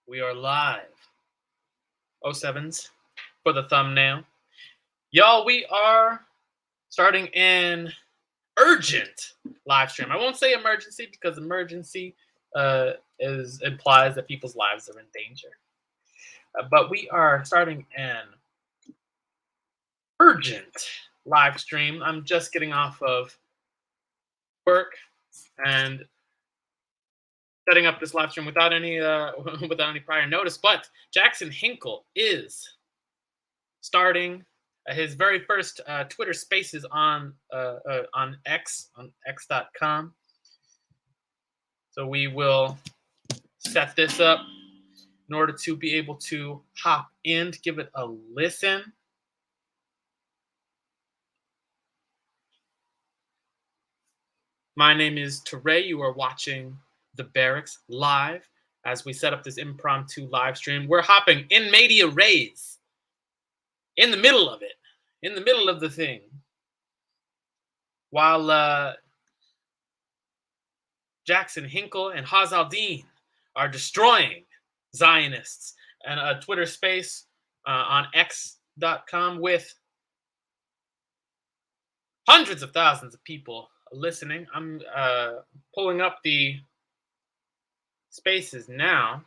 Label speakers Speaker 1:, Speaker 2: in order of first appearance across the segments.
Speaker 1: We are live. 07s for the thumbnail. Y'all, we are starting an urgent live stream. I won't say emergency because emergency implies that people's lives are in danger. But we are starting an urgent live stream. I'm just getting off of work and setting up this live stream without any without any prior notice. But Jackson Hinkle is starting his very first Twitter Spaces on X.com. So we will set this up in order to be able to hop in to give it a listen. My name is Teray. You are watching the Barracks live as we set up this impromptu live stream. We're hopping in media res, in the middle of it, in the middle of the thing, while Jackson Hinkle and Haz al-Din are destroying Zionists, and a Twitter space on X.com with hundreds of thousands of people listening. I'm pulling up the spaces now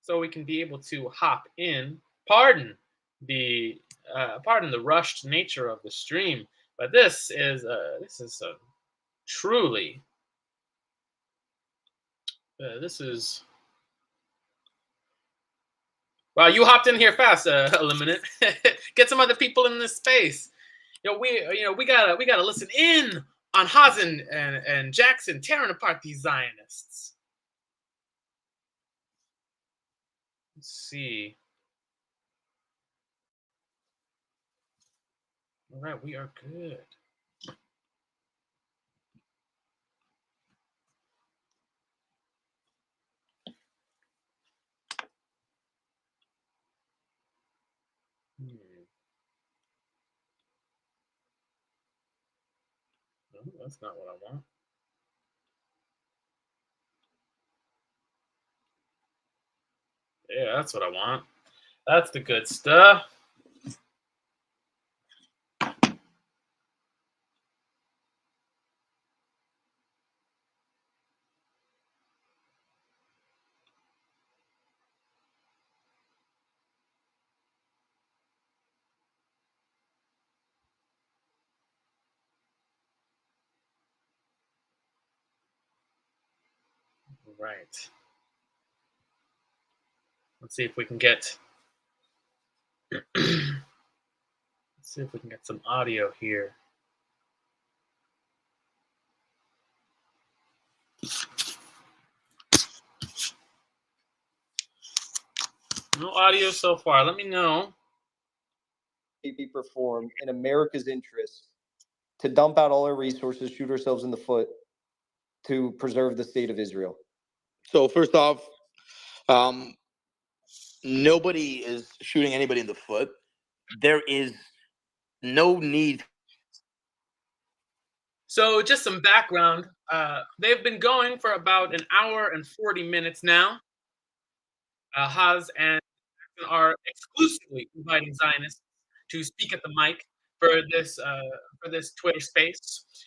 Speaker 1: so we can be able to hop in. Pardon the rushed nature of the stream, but this is truly this is. Wow, you hopped in here fast, Eliminate. Get some other people in this space. We gotta listen in on Hazen and Jackson tearing apart these Zionists. Let's see. All right, we are good. No, that's not what I want. Yeah, that's what I want. That's the good stuff. Right. Let's see if we can get some audio here. No audio so far. Let me know.
Speaker 2: Be performed in America's interest to dump out all our resources, shoot ourselves in the foot to preserve the state of Israel?
Speaker 3: So first off, nobody is shooting anybody in the foot. There is no need.
Speaker 1: So just some background. They've been going for about an hour and 40 minutes now. Haz and Jackson are exclusively inviting Zionists to speak at the mic for this Twitter space,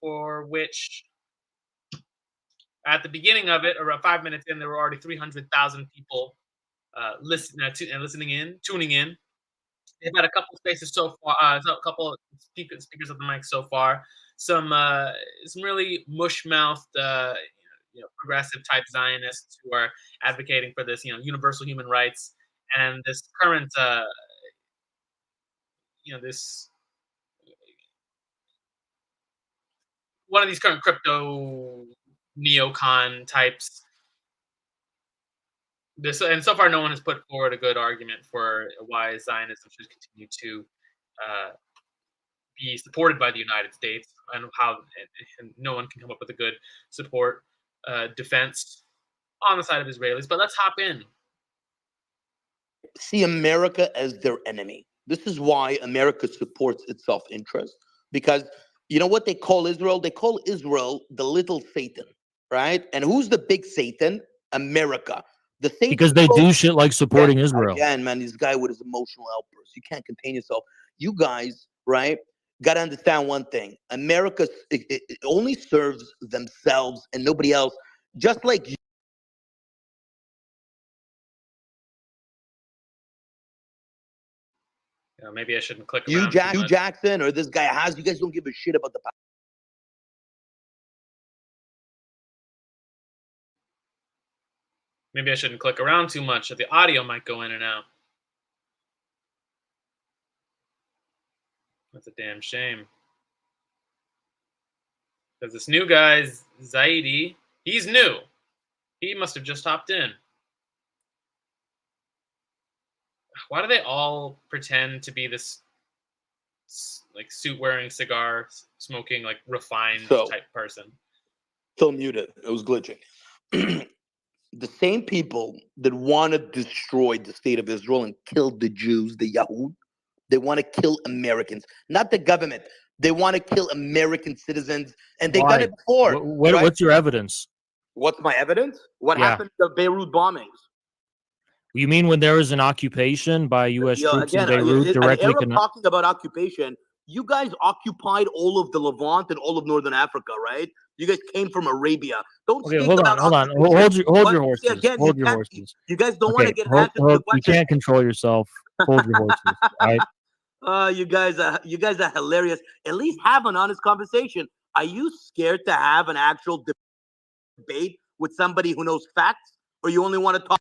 Speaker 1: for which at the beginning of it, around 5 minutes in, there were already 300,000 people tuning in. They've had a couple spaces so far, a couple speakers of the mic so far. Some really mush-mouthed, progressive type Zionists who are advocating for this, universal human rights, and this current, this one of these current crypto neocon types. And so far, no one has put forward a good argument for why Zionism should continue to be supported by the United States, and no one can come up with a good support defense on the side of Israelis. But let's hop in.
Speaker 3: See America as their enemy. This is why America supports its self-interest, because you know what they call Israel? They call Israel the little Satan, right? And who's the big Satan? America. The same
Speaker 4: because they do shit like supporting Israel.
Speaker 3: Again, man, this guy with his emotional outbursts. You can't contain yourself. You guys, right, got to understand one thing. America it only serves themselves and nobody else. Just like
Speaker 1: Maybe I shouldn't click
Speaker 3: you,
Speaker 1: around too much.
Speaker 3: Jackson, or this guy has, you guys don't give a shit about the power.
Speaker 1: Maybe I shouldn't click around too much, or the audio might go in and out. That's a damn shame. Because this new guy, Zaidi, he's new. He must have just hopped in. Why do they all pretend to be this like suit-wearing, cigar-smoking, like refined type person?
Speaker 3: Still muted. It was glitching. The same people that want to destroy the state of Israel and kill the Jews, the Yahud, they want to kill Americans, not the government. They want to kill American citizens, and they've done it before. Right?
Speaker 4: What's your evidence?
Speaker 3: What's my evidence? What happened to the Beirut bombings?
Speaker 4: You mean when there was an occupation by U.S. troops in Beirut directly?
Speaker 3: Talking about occupation, you guys occupied all of the Levant and all of northern Africa, right? You guys came from Arabia. Don't speak about
Speaker 4: hold on. Hold your horses.
Speaker 3: Again,
Speaker 4: hold your horses.
Speaker 3: You guys don't want to get answers to the
Speaker 4: You can't control yourself. Hold your horses. All right.
Speaker 3: You guys are hilarious. At least have an honest conversation. Are you scared to have an actual debate with somebody who knows facts, or you only want to talk?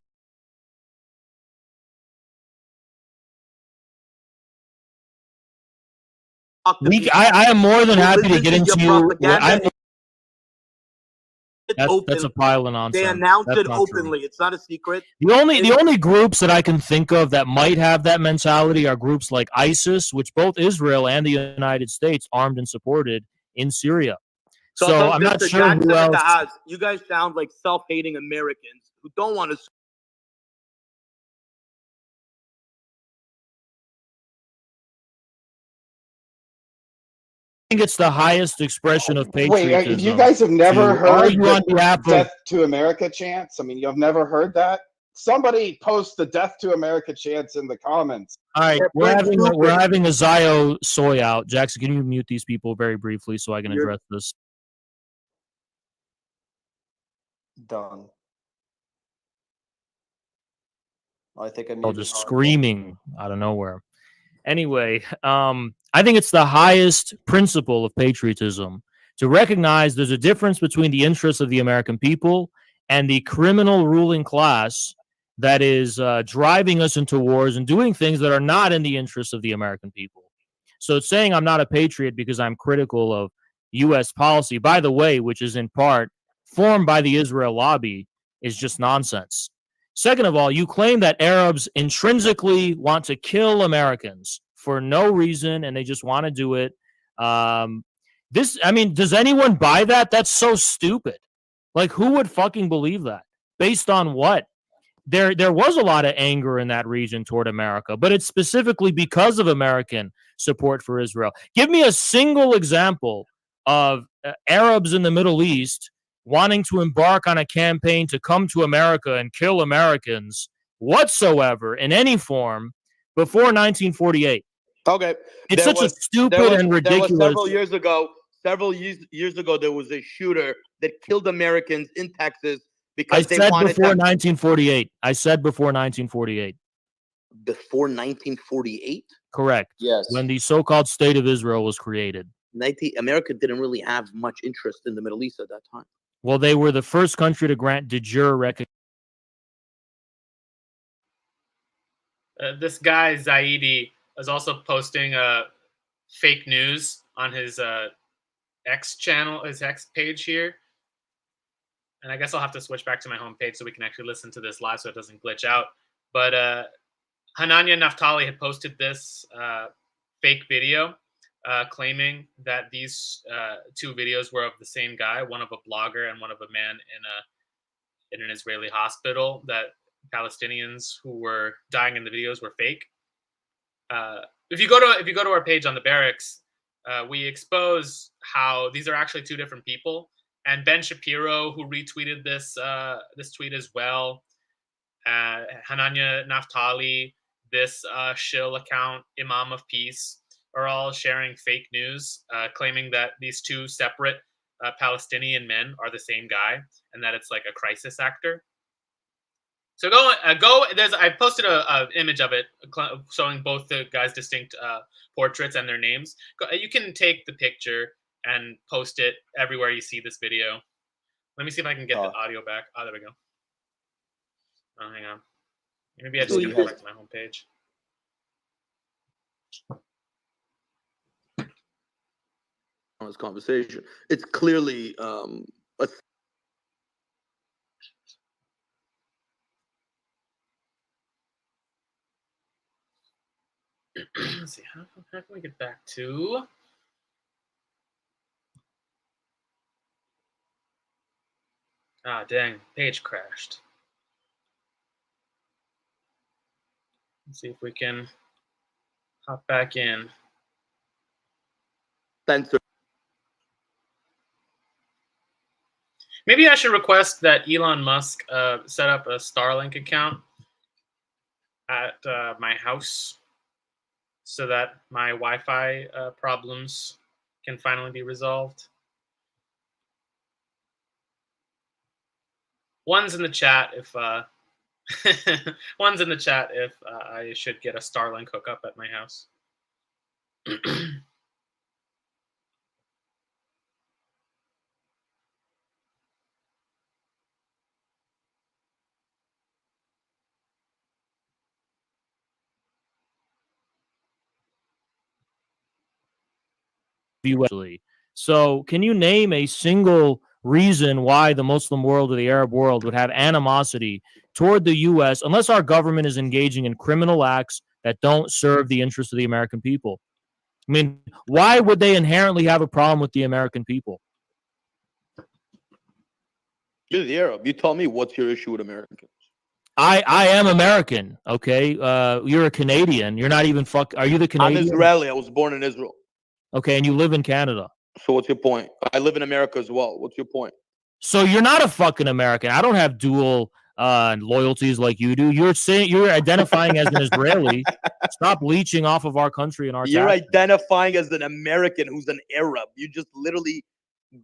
Speaker 4: I am more than happy to get into you. That's a pile of nonsense.
Speaker 3: They announced it openly. True. It's not a secret.
Speaker 4: The only groups that I can think of that might have that mentality are groups like ISIS, which both Israel and the United States armed and supported in Syria. So I'm not sure who else.
Speaker 3: You guys sound like self-hating Americans who don't want to.
Speaker 4: I think it's the highest expression of patriotism.
Speaker 5: Wait, you guys have never heard the Death to America chants? I mean, you've never heard that? Somebody post the Death to America chants in the comments.
Speaker 4: All right, we're having a Zio soy out. Jackson, can you mute these people very briefly so I can address this?
Speaker 2: Done. I think I'm
Speaker 4: just screaming out of nowhere. Anyway, I think it's the highest principle of patriotism to recognize there's a difference between the interests of the American people and the criminal ruling class that is driving us into wars and doing things that are not in the interests of the American people. So it's saying I'm not a patriot because I'm critical of U.S. policy, by the way, which is in part formed by the Israel lobby, is just nonsense. Second of all, you claim that Arabs intrinsically want to kill Americans for no reason, and they just want to do it. Does anyone buy that? That's so stupid. Like, who would fucking believe that? Based on what? There was a lot of anger in that region toward America, but it's specifically because of American support for Israel. Give me a single example of Arabs in the Middle East wanting to embark on a campaign to come to America and kill Americans whatsoever in any form before 1948.
Speaker 3: Okay.
Speaker 4: It's such a stupid and ridiculous.
Speaker 3: Several years ago, there was a shooter that killed Americans in Texas because they wanted
Speaker 4: before 1948. I said before 1948.
Speaker 3: Before 1948?
Speaker 4: Correct.
Speaker 2: Yes.
Speaker 4: When the so-called State of Israel was created.
Speaker 3: America didn't really have much interest in the Middle East at that time.
Speaker 4: Well, they were the first country to grant de jure recognition.
Speaker 1: This guy, Zaidi, is also posting fake news on his X channel, his X page here. And I guess I'll have to switch back to my homepage so we can actually listen to this live so it doesn't glitch out. But Hanania Naftali had posted this fake video claiming that these two videos were of the same guy, one of a blogger and one of a man in an Israeli hospital, that Palestinians who were dying in the videos were fake. If you go to our page on the Barracks, we expose how these are actually two different people. And Ben Shapiro, who retweeted this tweet as well, Hananya Naftali, this shill account, Imam of Peace, are all sharing fake news, claiming that these two separate Palestinian men are the same guy and that it's like a crisis actor. So go. I posted a image of it showing both the guys' distinct portraits and their names. You can take the picture and post it everywhere you see this video. Let me see if I can get the audio back. Oh, there we go. Oh, hang on. Maybe I just get back to my homepage.
Speaker 3: On this conversation, it's clearly
Speaker 1: Let's see, how can we get back to? Ah, dang, page crashed. Let's see if we can hop back in.
Speaker 3: censor.
Speaker 1: Maybe I should request that Elon Musk set up a Starlink account at my house so that my Wi-Fi problems can finally be resolved. One's in the chat if one's in the chat if I should get a Starlink hookup at my house.
Speaker 4: So, can you name a single reason why the Muslim world or the Arab world would have animosity toward the U.S. unless our government is engaging in criminal acts that don't serve the interests of the American people? I mean, why would they inherently have a problem with the American people?
Speaker 3: You're the Arab. You tell me what's your issue with Americans.
Speaker 4: I am American, okay? You're a Canadian. You're not even Are you the Canadian?
Speaker 3: I'm Israeli. I was born in Israel.
Speaker 4: Okay, and you live in Canada.
Speaker 3: So what's your point? I live in America as well. What's your point?
Speaker 4: So you're not a fucking American. I don't have dual loyalties like you do. You're identifying as an Israeli. Stop leeching off of our country and our
Speaker 3: You're
Speaker 4: taxes.
Speaker 3: identifying as an American who's an Arab. You're just literally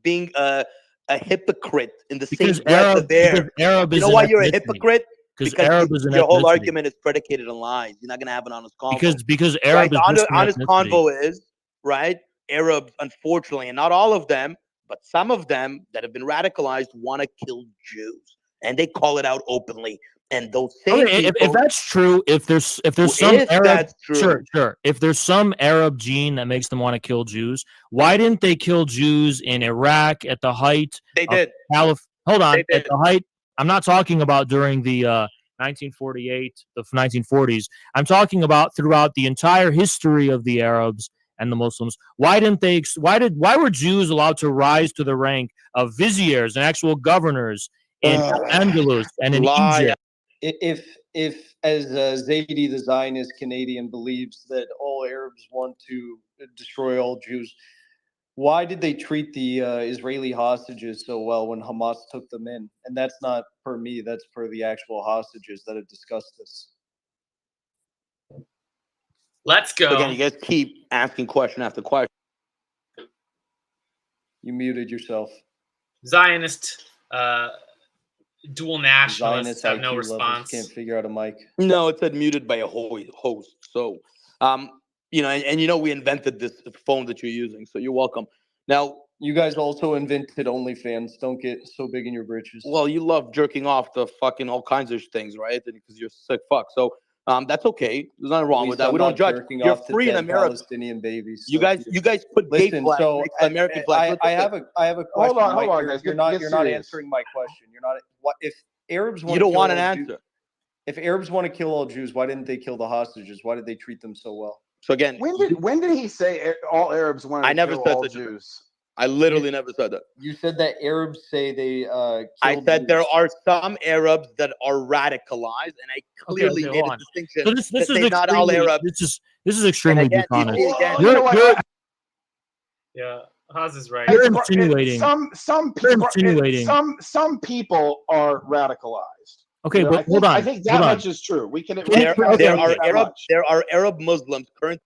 Speaker 3: being a hypocrite in the same breath of air.
Speaker 4: Arab
Speaker 3: you know why you're a hypocrite?
Speaker 4: Because Arab is an
Speaker 3: your whole
Speaker 4: ethnicity.
Speaker 3: argument is predicated on lies. You're not gonna have an honest convo.
Speaker 4: Because Arab
Speaker 3: right?
Speaker 4: is
Speaker 3: The honest convo is right. Arabs, unfortunately, and not all of them, but some of them that have been radicalized want to kill Jews, and they call it out openly. And those same people,
Speaker 4: if that's true, if there's some Arab, sure. If there's some Arab gene that makes them want to kill Jews, why didn't they kill Jews in Iraq at the height?
Speaker 3: They did.
Speaker 4: Hold on, at the height. I'm not talking about during the 1948, the 1940s. I'm talking about throughout the entire history of the Arabs and the Muslims. Why were Jews allowed to rise to the rank of viziers and actual governors in Andalus and in Egypt?
Speaker 2: If as Zaidi, the Zionist Canadian, believes that all Arabs want to destroy all Jews, why did they treat the Israeli hostages so well when Hamas took them in? And that's not per me, that's per the actual hostages that have discussed this.
Speaker 1: Let's go.
Speaker 3: Again, you guys keep asking question after question.
Speaker 2: You muted yourself.
Speaker 1: Zionist dual nationalists have no response.
Speaker 2: Can't figure out a mic.
Speaker 3: No, it said muted by a host. So, you know, and you know we invented this phone that you're using, so you're welcome. Now,
Speaker 2: you guys also invented OnlyFans. Don't get so big in your britches.
Speaker 3: Well, you love jerking off to fucking all kinds of things, right? Because you're sick fuck. So that's okay. There's nothing wrong with that. We don't judge. You're free in America.
Speaker 2: Palestinian babies.
Speaker 3: You guys put gay flags,
Speaker 2: so
Speaker 3: American flags.
Speaker 2: I have a question.
Speaker 5: Hold on, guys.
Speaker 2: You're not answering my question. You're not. What if Arabs want?
Speaker 3: You don't want an answer.
Speaker 2: If Arabs want to kill all Jews, why didn't they kill the hostages? Why did they treat them so well?
Speaker 3: So again,
Speaker 5: when did he say all Arabs want to kill all Jews?
Speaker 3: I literally never said that.
Speaker 2: You said that Arabs say they
Speaker 3: I said Jews. There are some Arabs that are radicalized, and I clearly made a distinction.
Speaker 4: So this is not all Arabs. This is extremely dishonest.
Speaker 1: Yeah, Haas is right.
Speaker 4: You're insinuating.
Speaker 5: Some people are radicalized.
Speaker 4: Okay,
Speaker 5: You know,
Speaker 4: but hold on.
Speaker 5: I think that
Speaker 4: hold on.
Speaker 5: much is true. We can.
Speaker 4: There-
Speaker 5: count
Speaker 4: there
Speaker 5: on that much.
Speaker 3: There are Arab Muslims currently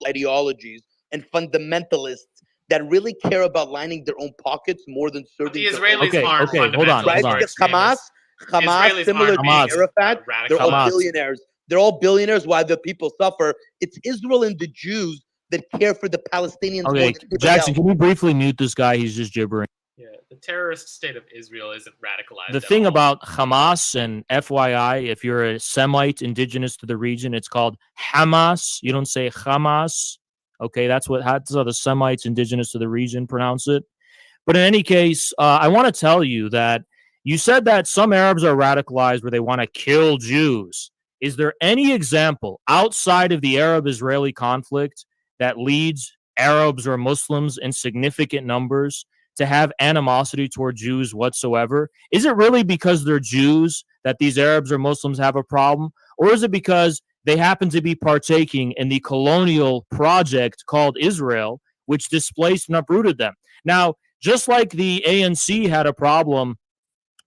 Speaker 3: ideologies and fundamentalists that really care about lining their own pockets more than
Speaker 1: But the
Speaker 3: serving their own.
Speaker 1: Israelis
Speaker 4: Okay,
Speaker 1: aren't
Speaker 4: okay, hold on,
Speaker 1: fundamentalists
Speaker 4: hold
Speaker 3: Right?
Speaker 1: or
Speaker 4: on.
Speaker 3: Because Hamas,
Speaker 1: extremists. Israelis
Speaker 3: similar
Speaker 1: aren't
Speaker 3: to
Speaker 1: being
Speaker 3: Arafat, they're all
Speaker 1: radicalized.
Speaker 3: billionaires. They're all billionaires while the people suffer. It's Israel and the Jews that care for the Palestinians more
Speaker 4: Okay,
Speaker 3: than anybody
Speaker 4: Jackson,
Speaker 3: else.
Speaker 4: can you briefly mute this guy? He's just gibbering.
Speaker 1: Yeah, the terrorist state of Israel isn't radicalized.
Speaker 4: The
Speaker 1: at
Speaker 4: thing
Speaker 1: all.
Speaker 4: about Hamas, and FYI, if you're a Semite indigenous to the region, it's called Hamas. You don't say Hamas. Okay, that's how the Semites indigenous to the region pronounce it. But in any case, I want to tell you that you said that some Arabs are radicalized where they want to kill Jews. Is there any example outside of the Arab-Israeli conflict that leads Arabs or Muslims in significant numbers to have animosity toward Jews whatsoever? Is it really because they're Jews that these Arabs or Muslims have a problem? Or is it because they happen to be partaking in the colonial project called Israel, which displaced and uprooted them? Now, just like the ANC had a problem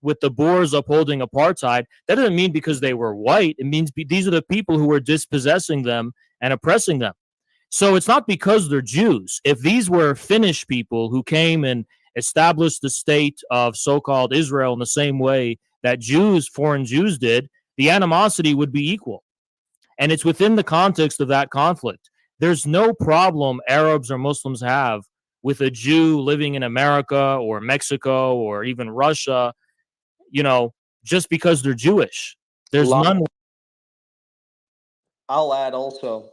Speaker 4: with the Boers upholding apartheid, that doesn't mean because they were white. It means these are the people who were dispossessing them and oppressing them. So it's not because they're Jews. If these were Finnish people who came and established the state of so-called Israel in the same way that foreign Jews did, the animosity would be equal. And it's within the context of that conflict. There's no problem Arabs or Muslims have with a Jew living in America or Mexico or even Russia, just because they're Jewish. There's none.
Speaker 2: I'll add also.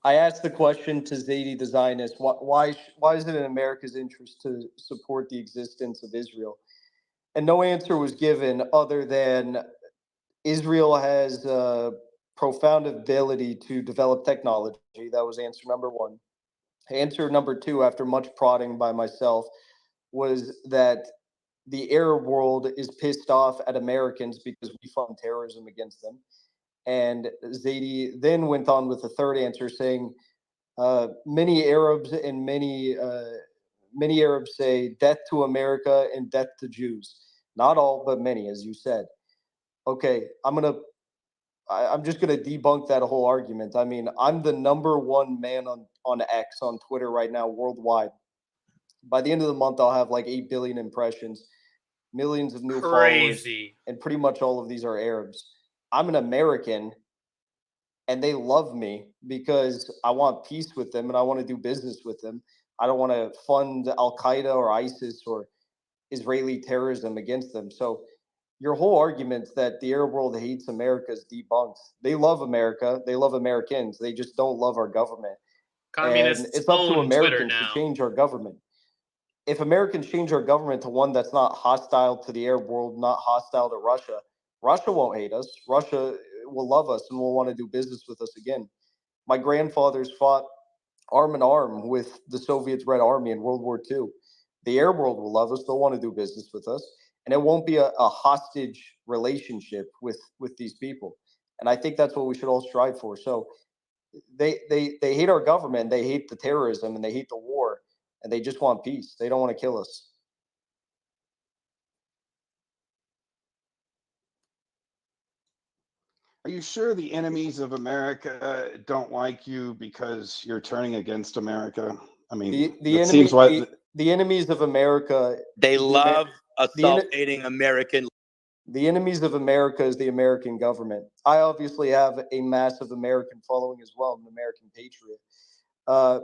Speaker 2: I asked the question to Zaidi the Zionist, why is it in America's interest to support the existence of Israel? And no answer was given other than Israel has a profound ability to develop technology. That was answer number one. Answer number two, after much prodding by myself, was that the Arab world is pissed off at Americans because we fund terrorism against them. And Zaidi then went on with the third answer, saying many Arabs and many Arabs say death to America and death to Jews. Not all, but many, as you said. Okay, I'm just gonna debunk that whole argument. I mean, I'm the number one man on X on Twitter right now worldwide. By the end of the month, I'll have like 8 billion impressions, millions of new followers,
Speaker 1: Crazy.
Speaker 2: and pretty much all of these are Arabs. I'm an American, and they love me because I want peace with them and I want to do business with them. I don't want to fund Al Qaeda or ISIS or Israeli terrorism against them. So your whole argument that the Arab world hates America is debunked. They love America. They love Americans. They just don't love our government. And
Speaker 1: Communists
Speaker 2: it's up to
Speaker 1: own Twitter
Speaker 2: Americans to
Speaker 1: now.
Speaker 2: change our government. If Americans change our government to one that's not hostile to the Arab world, not hostile to Russia, Russia won't hate us. Russia will love us and will want to do business with us again. My grandfathers fought arm in arm with the Soviet Red Army in World War II. The Arab world will love us. They'll want to do business with us. And it won't be a hostage relationship with these people. And I think that's what we should all strive for. So they hate our government, they hate the terrorism, and they hate the war, and they just want peace. They don't want to kill us.
Speaker 5: Are you sure the enemies of America don't like you because you're turning against America? I mean, it seems what
Speaker 2: the enemies of America.
Speaker 3: They love a
Speaker 2: the,
Speaker 3: self-hating American.
Speaker 2: the enemies of America is the American government. I obviously have a massive American following as well. I'm an American patriot.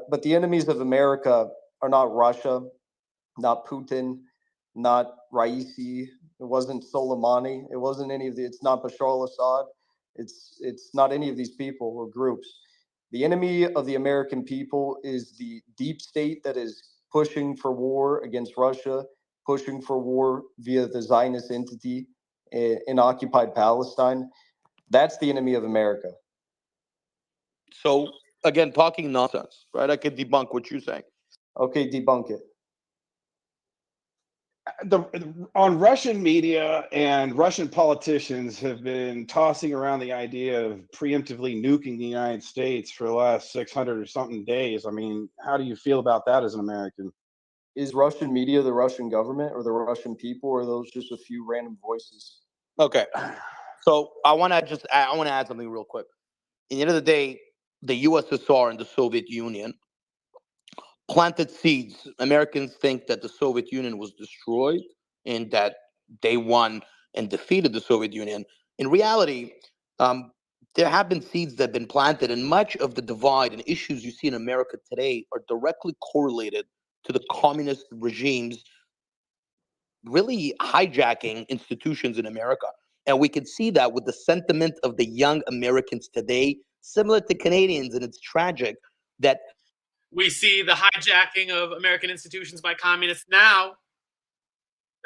Speaker 2: But the enemies of America are not Russia, not Putin, not Raisi. It wasn't Soleimani. It wasn't any of the. It's not Bashar al-Assad. It's not any of these people or groups. The enemy of the American people is the deep state that is pushing for war against Russia, pushing for war via the Zionist entity in occupied Palestine. That's the enemy of America.
Speaker 3: So again, talking nonsense, right? I could debunk what you're saying.
Speaker 2: Okay, debunk it.
Speaker 5: On Russian media and Russian politicians have been tossing around the idea of preemptively nuking the United States for the last 600 or something days. I mean, how do you feel about that as an American?
Speaker 2: is Russian media the Russian government or the Russian people, or are those just a few random voices?
Speaker 3: Okay. So I want to add something real quick. At the end of the day, the USSR and the Soviet Union planted seeds. Americans think that the Soviet Union was destroyed and that they won and defeated the Soviet Union. In reality, there have been seeds that have been planted, and much of the divide and issues you see in America today are directly correlated to the communist regimes really hijacking institutions in America. And we can see that with the sentiment of the young Americans today, similar to Canadians, and it's tragic that
Speaker 1: we see the hijacking of American institutions by communists now.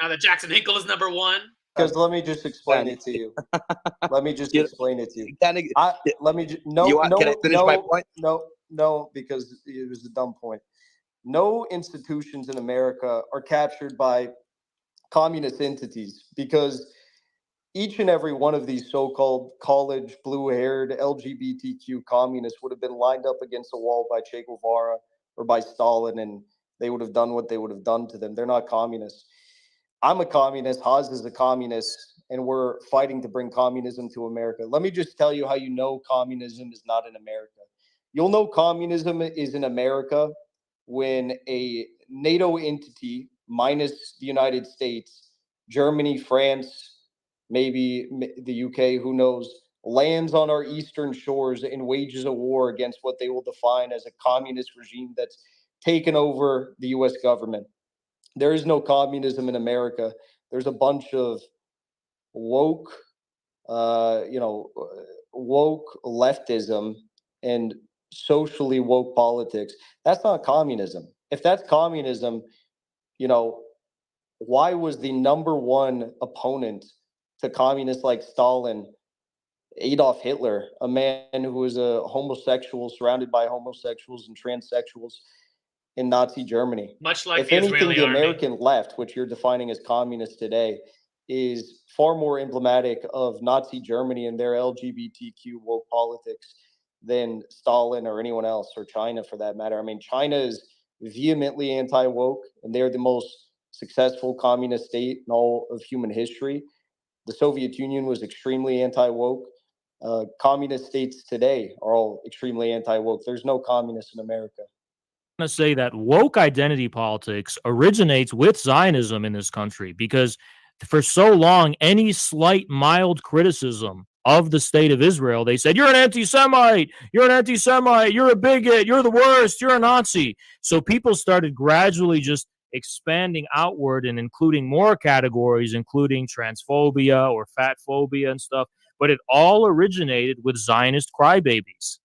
Speaker 1: Now that Jackson Hinkle is number one.
Speaker 2: Because let me just explain it to you. Let me just explain it to you.
Speaker 3: Can I finish my point?
Speaker 2: No, because it was a dumb point. No institutions in America are captured by communist entities, because each and every one of these so-called college blue-haired LGBTQ communists would have been lined up against a wall by Che Guevara or by Stalin, and they would have done what they would have done to them. They're not communists. I'm a communist. Haas is a communist, and we're fighting to bring communism to America. Let me just tell you how you know communism is not in America. You'll know communism is in America when a NATO entity, minus the United States, Germany, France, maybe the UK, who knows, lands on our eastern shores and wages a war against what they will define as a communist regime that's taken over the US government. There is no communism in America. There's a bunch of woke, woke leftism and socially woke politics. That's not communism. If that's communism, why was the number one opponent to communists like Stalin Adolf Hitler, a man who was a homosexual, surrounded by homosexuals and transsexuals in Nazi Germany?
Speaker 1: Much like
Speaker 2: If
Speaker 1: the
Speaker 2: anything,
Speaker 1: Israeli
Speaker 2: the
Speaker 1: army.
Speaker 2: American left, which you're defining as communist today, is far more emblematic of Nazi Germany and their LGBTQ woke politics than Stalin or anyone else, or China for that matter. I mean, China is vehemently anti-woke, and they're the most successful communist state in all of human history. The Soviet Union was extremely anti-woke. Communist states today are all extremely anti-woke. There's no communists in America.
Speaker 4: To say that woke identity politics originates with Zionism in this country, because for so long, any slight mild criticism of the state of Israel, they said, you're an anti-Semite, you're a bigot, you're the worst, you're a Nazi. So people started gradually just expanding outward and including more categories, including transphobia or fat phobia and stuff. But it all originated with Zionist crybabies.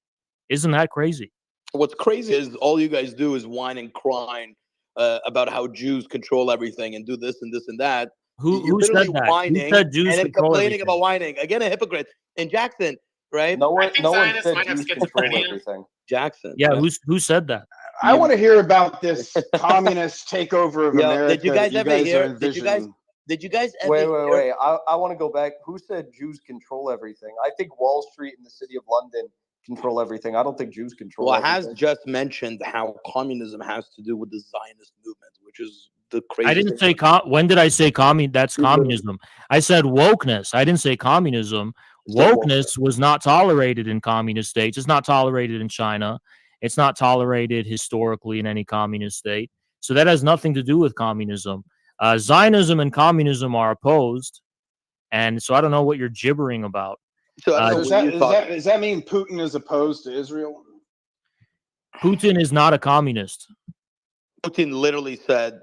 Speaker 4: Isn't that crazy?
Speaker 3: What's crazy is all you guys do is whine and crying about how Jews control everything and do this and this and that.
Speaker 4: Who said that?
Speaker 3: Whining
Speaker 4: Who said Jews
Speaker 3: and then
Speaker 4: control
Speaker 3: complaining
Speaker 4: everything?
Speaker 3: about whining. Again, a hypocrite. And Jackson, right?
Speaker 2: No one
Speaker 1: Zionists
Speaker 2: said
Speaker 1: might have
Speaker 2: Jews control
Speaker 1: schizophrenia.
Speaker 2: everything.
Speaker 3: Jackson.
Speaker 4: Yeah, who said that?
Speaker 5: I want to hear about this communist takeover of America.
Speaker 3: Did you guys ever hear? Did you guys ever
Speaker 2: Wait. I want to go back. Who said Jews control everything? I think Wall Street and the city of London control everything. I don't think Jews control everything.
Speaker 3: Has just mentioned how communism has to do with the Zionist movement, which is the crazy.
Speaker 4: I didn't say when did I say that's communism? I said wokeness. I didn't say communism. Wokeness was not tolerated in communist states. It's not tolerated in China. It's not tolerated historically in any communist state. So that has nothing to do with communism. Zionism and communism are opposed. And so I don't know what you're gibbering about.
Speaker 5: So does that mean Putin is opposed to Israel?
Speaker 4: Putin is not a communist.
Speaker 3: Putin literally said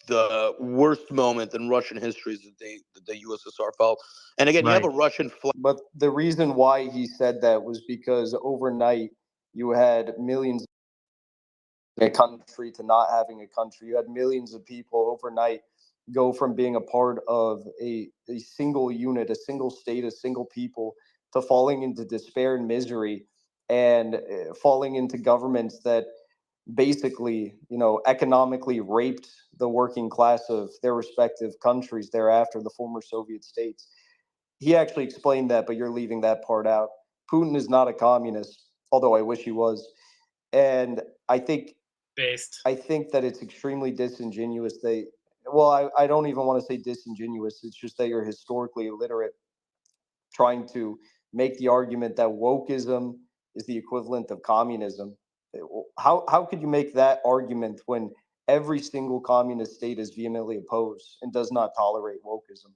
Speaker 3: the worst moment in Russian history is that the USSR fell. And again, you have a Russian flag.
Speaker 2: But the reason why he said that was because overnight you had millions of a country to not having a country. You had millions of people overnight go from being a part of a single unit, a single state, a single people, to falling into despair and misery, and falling into governments that basically, economically raped the working class of their respective countries thereafter, the former Soviet states. He actually explained that, but you're leaving that part out. Putin is not a communist, although I wish he was. And I think
Speaker 1: based.
Speaker 2: I think that it's extremely disingenuous. I don't even want to say disingenuous. It's just that you're historically illiterate, trying to make the argument that wokeism is the equivalent of communism. How could you make that argument when every single communist state is vehemently opposed and does not tolerate wokeism?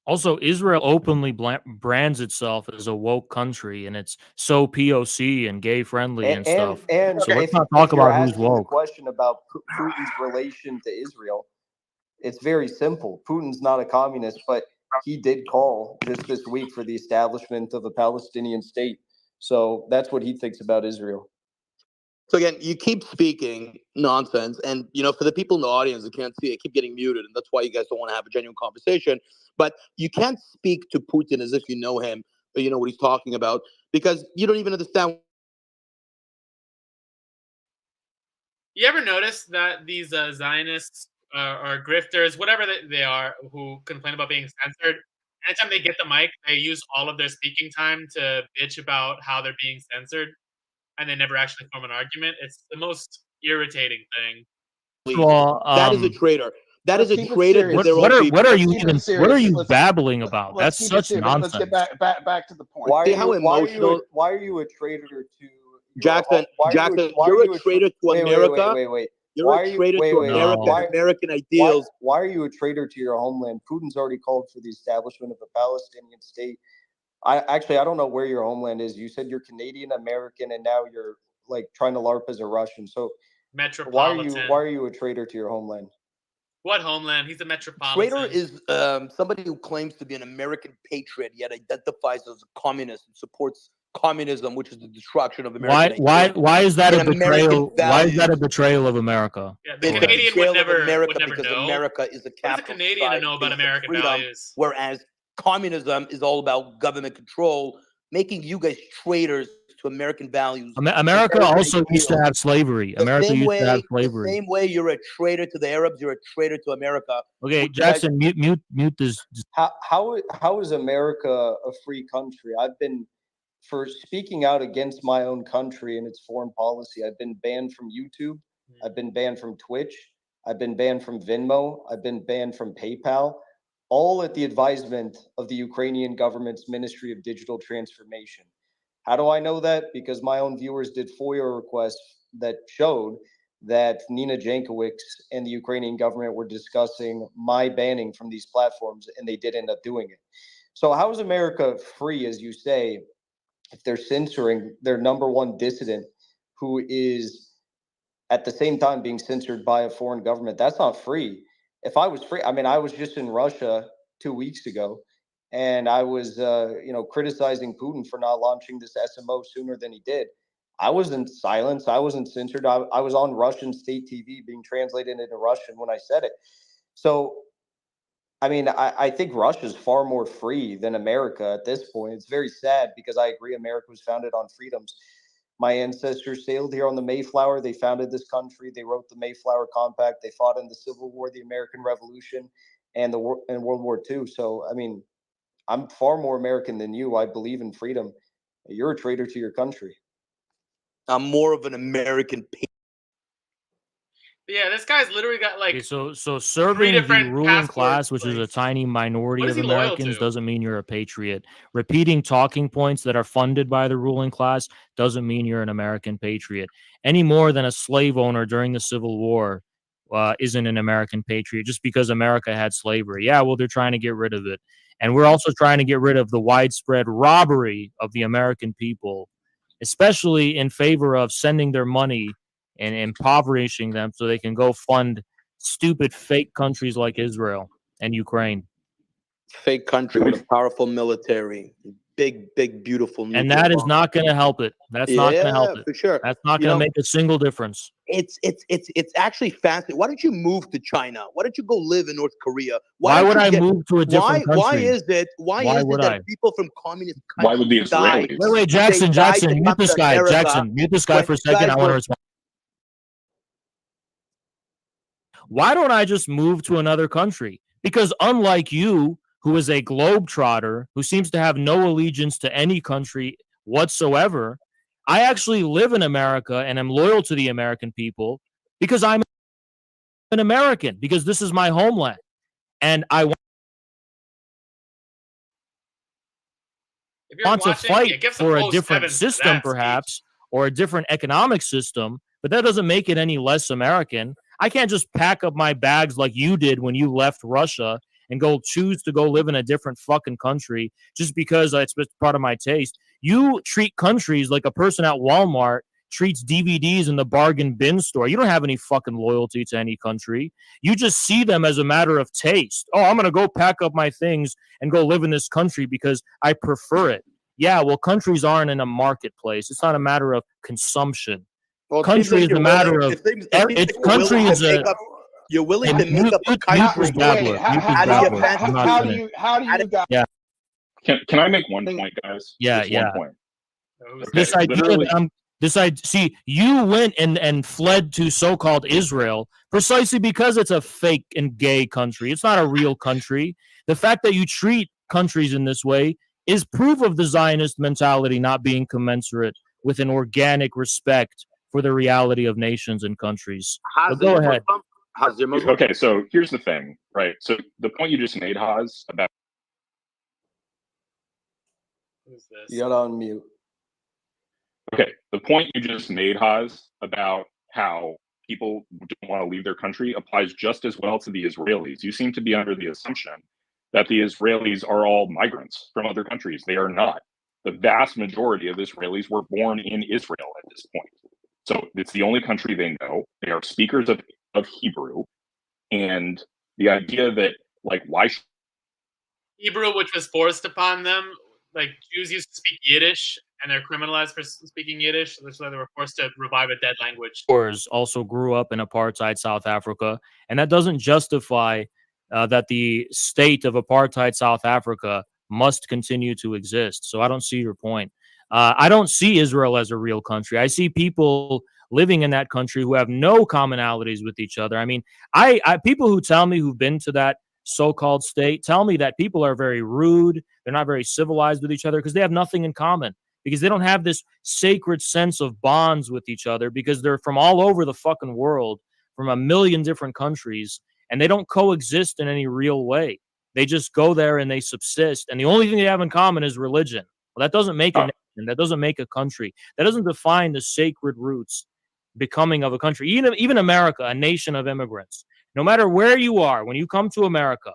Speaker 4: Also, Israel openly brands itself as a woke country, and it's so POC and gay friendly and stuff.
Speaker 2: And
Speaker 4: So let's not
Speaker 2: if
Speaker 4: talk
Speaker 2: you're
Speaker 4: about who's
Speaker 2: asking the
Speaker 4: woke.
Speaker 2: question about Putin's relation to Israel, it's very simple. Putin's not a communist, but he did call this week for the establishment of a Palestinian state. So that's what he thinks about Israel.
Speaker 3: So again, you keep speaking nonsense, and for the people in the audience that can't see, I keep getting muted, and that's why you guys don't want to have a genuine conversation. But you can't speak to Putin as if you know him or you know what he's talking about, because you don't even understand.
Speaker 1: You ever notice that these Zionists or grifters, whatever they are, who complain about being censored, anytime they get the mic, they use all of their speaking time to bitch about how they're being censored, and they never actually form an argument? It's the most irritating thing.
Speaker 4: Well,
Speaker 3: that is a traitor. That is
Speaker 5: Let's
Speaker 3: a
Speaker 5: keep it
Speaker 3: traitor to
Speaker 5: serious.
Speaker 3: their
Speaker 4: what
Speaker 3: own
Speaker 4: are
Speaker 3: people.
Speaker 4: what are
Speaker 5: Let's
Speaker 4: you
Speaker 5: keep it
Speaker 4: even what
Speaker 5: serious.
Speaker 4: are you
Speaker 5: Let's-
Speaker 4: babbling about?
Speaker 5: Let's
Speaker 4: That's
Speaker 5: keep it
Speaker 4: such
Speaker 5: serious.
Speaker 4: nonsense.
Speaker 5: Let's get back to the point.
Speaker 2: Why
Speaker 3: See
Speaker 2: are
Speaker 3: how
Speaker 2: you, why are
Speaker 3: emotional-
Speaker 2: you why are you a traitor to
Speaker 3: Jackson?
Speaker 2: why are
Speaker 3: Jackson,
Speaker 2: why
Speaker 3: you're
Speaker 2: are you
Speaker 3: a traitor to
Speaker 2: wait,
Speaker 3: America.
Speaker 2: wait.
Speaker 3: You're
Speaker 2: Why
Speaker 3: a
Speaker 2: are you
Speaker 3: traitor to America
Speaker 4: No.
Speaker 3: and American ideals.
Speaker 2: Why are you a traitor to your homeland? Putin's already called for the establishment of a Palestinian state. I don't know where your homeland is. You said you're Canadian American, and now you're like trying to LARP as a Russian. So
Speaker 1: Metropolitan.
Speaker 2: why are you a traitor to your homeland?
Speaker 1: What homeland? He's a metropolitan.
Speaker 3: Traitor is somebody who claims to be an American patriot yet identifies as a communist and supports communism, which is the destruction of American ideals.
Speaker 4: Why is that a
Speaker 3: And American
Speaker 4: betrayal? Why is that a
Speaker 3: values.
Speaker 4: betrayal of America?
Speaker 1: Yeah, the
Speaker 3: It's a
Speaker 1: Canadian
Speaker 3: betrayal
Speaker 1: would never
Speaker 3: of America
Speaker 1: would never
Speaker 3: because
Speaker 1: know.
Speaker 3: America is a
Speaker 1: What does a
Speaker 3: capital
Speaker 1: Canadian
Speaker 3: society
Speaker 1: know about
Speaker 3: based on
Speaker 1: American
Speaker 3: freedom,
Speaker 1: values?
Speaker 3: whereas communism is all about government control, making you guys traitors to American values.
Speaker 4: America
Speaker 3: American
Speaker 4: also used to
Speaker 3: ideals.
Speaker 4: have slavery. America used to have slavery.
Speaker 3: The same way you're a traitor to the Arabs, you're a traitor to America.
Speaker 4: Okay, Jackson, mute this.
Speaker 2: How is America a free country? For speaking out against my own country and its foreign policy, I've been banned from YouTube. I've been banned from Twitch. I've been banned from Venmo. I've been banned from PayPal, all at the advisement of the Ukrainian government's Ministry of Digital Transformation. How do I know that? Because my own viewers did FOIA requests that showed that Nina Jankowicz and the Ukrainian government were discussing my banning from these platforms, and they did end up doing it. So how is America free, as you say, if they're censoring their number one dissident, who is at the same time being censored by a foreign government? That's not free. If I was free, I was just in Russia 2 weeks ago, and I was, criticizing Putin for not launching this SMO sooner than he did. I wasn't silenced. I wasn't censored. I was on Russian state TV being translated into Russian when I said it. So I think Russia is far more free than America at this point. It's very sad because I agree America was founded on freedoms. My ancestors sailed here on the Mayflower. They founded this country. They wrote the Mayflower Compact. They fought in the Civil War, the American Revolution, and and World War II. So, I'm far more American than you. I believe in freedom. You're a traitor to your country.
Speaker 3: I'm more of an American patriot.
Speaker 1: Yeah, this guy's literally got like
Speaker 4: Okay, so serving the
Speaker 1: different
Speaker 4: ruling class,
Speaker 1: passports,
Speaker 4: which is a
Speaker 1: like,
Speaker 4: tiny minority
Speaker 1: what
Speaker 4: of
Speaker 1: is he loyal
Speaker 4: Americans,
Speaker 1: to?
Speaker 4: doesn't mean you're a patriot. Repeating talking points that are funded by the ruling class doesn't mean you're an American patriot. Any more than a slave owner during the Civil War isn't an American patriot just because America had slavery. Yeah, well, they're trying to get rid of it. And we're also trying to get rid of the widespread robbery of the American people, especially in favor of sending their money and impoverishing them so they can go fund stupid fake countries like Israel and Ukraine.
Speaker 3: Fake country with a powerful military, big, beautiful nuclear
Speaker 4: And that is
Speaker 3: bomb.
Speaker 4: not going to help it. That's not going to help it.
Speaker 3: For sure.
Speaker 4: That's not going to make a single difference.
Speaker 3: It's actually fascinating. Why don't you move to China? Why don't you go live in North Korea?
Speaker 4: Why would I move to a different country?
Speaker 3: Why is it that people from communist countries
Speaker 6: Why would the
Speaker 3: die?
Speaker 6: Israelis?
Speaker 4: Wait, Jackson,
Speaker 3: They died to
Speaker 4: mute
Speaker 3: come
Speaker 4: this
Speaker 3: to
Speaker 4: guy.
Speaker 3: America
Speaker 4: Jackson, mute this guy
Speaker 3: when
Speaker 4: for a
Speaker 3: you
Speaker 4: second.
Speaker 3: guys
Speaker 4: I want to
Speaker 3: were-
Speaker 4: respond. Why don't I just move to another country? Because unlike you, who is a globetrotter, who seems to have no allegiance to any country whatsoever, I actually live in America and am loyal to the American people because I'm an American, because this is my homeland. And I
Speaker 1: If you're
Speaker 4: want to
Speaker 1: watching,
Speaker 4: fight
Speaker 1: give some
Speaker 4: for a
Speaker 1: close
Speaker 4: different
Speaker 1: sevens to
Speaker 4: system,
Speaker 1: that speech.
Speaker 4: perhaps, or a different economic system, but that doesn't make it any less American. I can't just pack up my bags like you did when you left Russia and choose to go live in a different fucking country just because it's part of my taste. You treat countries like a person at Walmart treats DVDs in the bargain bin store. You don't have any fucking loyalty to any country. You just see them as a matter of taste. Oh, I'm going to go pack up my things and go live in this country because I prefer it. Yeah, well, countries aren't in a marketplace. It's not a matter of consumption.
Speaker 3: Well,
Speaker 4: Country is a matter of country is a.
Speaker 3: You're willing to make up a country.
Speaker 5: Wait, how do you guys?
Speaker 4: Yeah.
Speaker 6: Can I make one point, guys?
Speaker 4: Yeah,
Speaker 6: Just
Speaker 4: yeah.
Speaker 6: one point.
Speaker 4: Okay, this idea see, you went and fled to so-called Israel precisely because it's a fake and gay country. It's not a real country. The fact that you treat countries in this way is proof of the Zionist mentality not being commensurate with an organic respect for the reality of nations and countries. Go ahead.
Speaker 6: Okay, so here's the thing, right? So the point you just made, Haz, about
Speaker 1: Who's this?
Speaker 2: You got on mute.
Speaker 6: Okay, the point you just made, Haz, about how people don't want to leave their country applies just as well to the Israelis. You seem to be under the assumption that the Israelis are all migrants from other countries. They are not. The vast majority of Israelis were born in Israel at this point. So it's the only country they know. They are speakers of Hebrew. And the idea that, like, why
Speaker 1: Hebrew, which was forced upon them, like Jews used to speak Yiddish, and they're criminalized for speaking Yiddish, so they were forced to revive a dead language.
Speaker 4: Also grew up in apartheid South Africa, and that doesn't justify that the state of apartheid South Africa must continue to exist. So I don't see your point. I don't see Israel as a real country. I see people living in that country who have no commonalities with each other. I mean, I people who tell me who've been to that so-called state tell me that people are very rude. They're not very civilized with each other because they have nothing in common, because they don't have this sacred sense of bonds with each other, because they're from all over the fucking world, from a million different countries, and they don't coexist in any real way. They just go there and they subsist. And the only thing they have in common is religion. Well, that doesn't make a nation. That doesn't make a country. That doesn't define the sacred roots becoming of a country. Even America, a nation of immigrants. No matter where you are, when you come to America,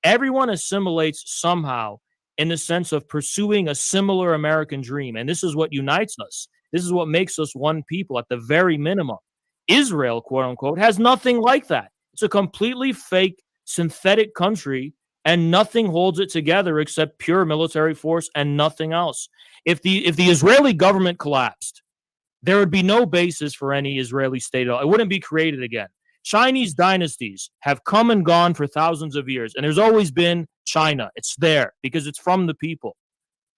Speaker 4: everyone assimilates somehow in the sense of pursuing a similar American dream. And this is what unites us. This is what makes us one people at the very minimum. Israel, quote unquote, has nothing like that. It's a completely fake, synthetic country, and nothing holds it together except pure military force and nothing else. If the Israeli government collapsed, there would be no basis for any Israeli state at all. It wouldn't be created again. Chinese dynasties have come and gone for thousands of years, and there's always been China. It's there because it's from the people.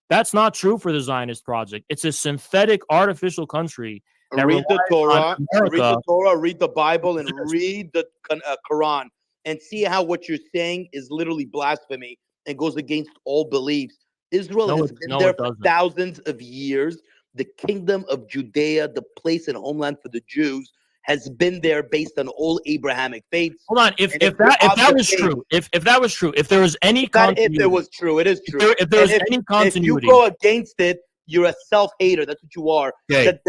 Speaker 4: That's not true for the Zionist project. It's a synthetic, artificial country.
Speaker 3: Read the Torah, read the Bible, and read the Quran, and see how what you're saying is literally blasphemy and goes against all beliefs. Israel has been there for thousands of years. The kingdom of Judea, the place and homeland for the Jews, has been there based on all Abrahamic faiths.
Speaker 4: Hold on, if that was true, if that was true, if there was any continuity,
Speaker 3: if it was true, it is true.
Speaker 4: If there's any continuity,
Speaker 3: if you go against it, you're a self-hater. That's what you are. Okay. That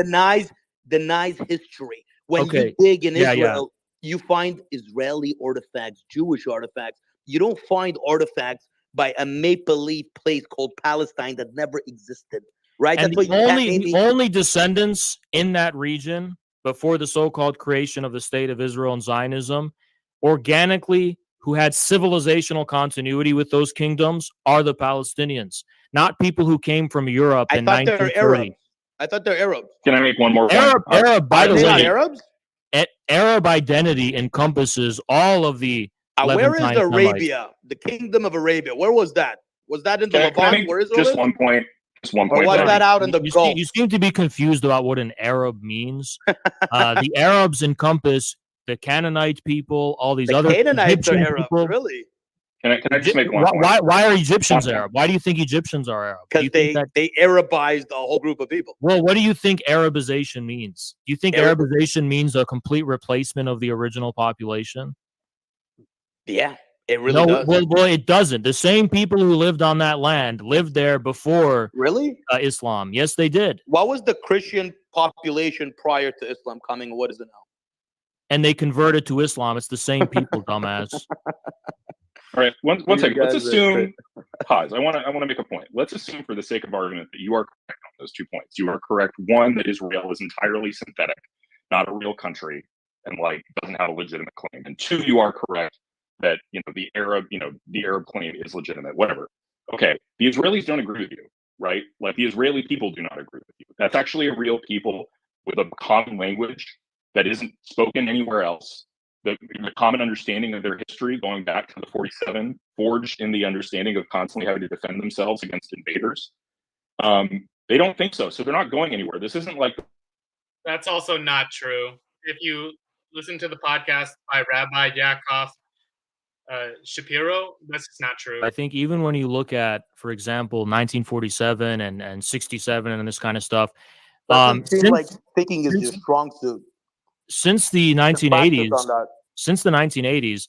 Speaker 3: denies history. When you dig in Israel, you find Israeli artifacts, Jewish artifacts. You don't find artifacts by a make-believe place called Palestine that never existed. Right?
Speaker 4: And the only descendants in that region before the so-called creation of the state of Israel and Zionism, organically, who had civilizational continuity with those kingdoms, are the Palestinians, not people who came from Europe in 1930.
Speaker 3: I thought they're Arabs.
Speaker 6: Can I make one more
Speaker 4: Arab, by the way,
Speaker 3: Arabs?
Speaker 4: Arab identity encompasses all of the
Speaker 3: where is Arabia? The kingdom of Arabia. Where was that? Was that in the Levant? Where Israel
Speaker 6: just one point.
Speaker 3: Or was that out in the Gulf?
Speaker 4: You seem to be confused about what an Arab means. The Arabs encompass the Canaanite people, all these other
Speaker 3: Canaanites are Arabs,
Speaker 4: people.
Speaker 3: really?
Speaker 6: Can I just make one point?
Speaker 4: Why are Egyptians Arab? Why do you think Egyptians are Arab?
Speaker 3: Because they Arabized a whole group of people.
Speaker 4: Well, what do you think Arabization means? Do you think Arabization means a complete replacement of the original population?
Speaker 3: Yeah, it really does.
Speaker 4: Well, it doesn't. The same people who lived on that land lived there before Islam. Yes, they did.
Speaker 3: What was the Christian population prior to Islam coming? What is it now?
Speaker 4: And they converted to Islam. It's the same people, dumbass.
Speaker 6: All right, one second. Let's assume, pause. I want to make a point. Let's assume, for the sake of argument, that you are correct on those 2 points. You are correct. One, that Israel is entirely synthetic, not a real country, and doesn't have a legitimate claim. And two, you are correct that the Arab claim is legitimate. Whatever. Okay, the Israelis don't agree with you, right? Like, the Israeli people do not agree with you. That's actually a real people with a common language that isn't spoken anywhere else. The common understanding of their history, going back to the 47, forged in the understanding of constantly having to defend themselves against invaders. They don't think so, so they're not going anywhere. This isn't like...
Speaker 1: That's also not true. If you listen to the podcast by Rabbi Yaakov Shapiro, that's just not true.
Speaker 4: I think even when you look at, for example, 1947 and 67 and this kind of stuff,
Speaker 3: seems like thinking is your strong suit.
Speaker 4: Since the 1980s,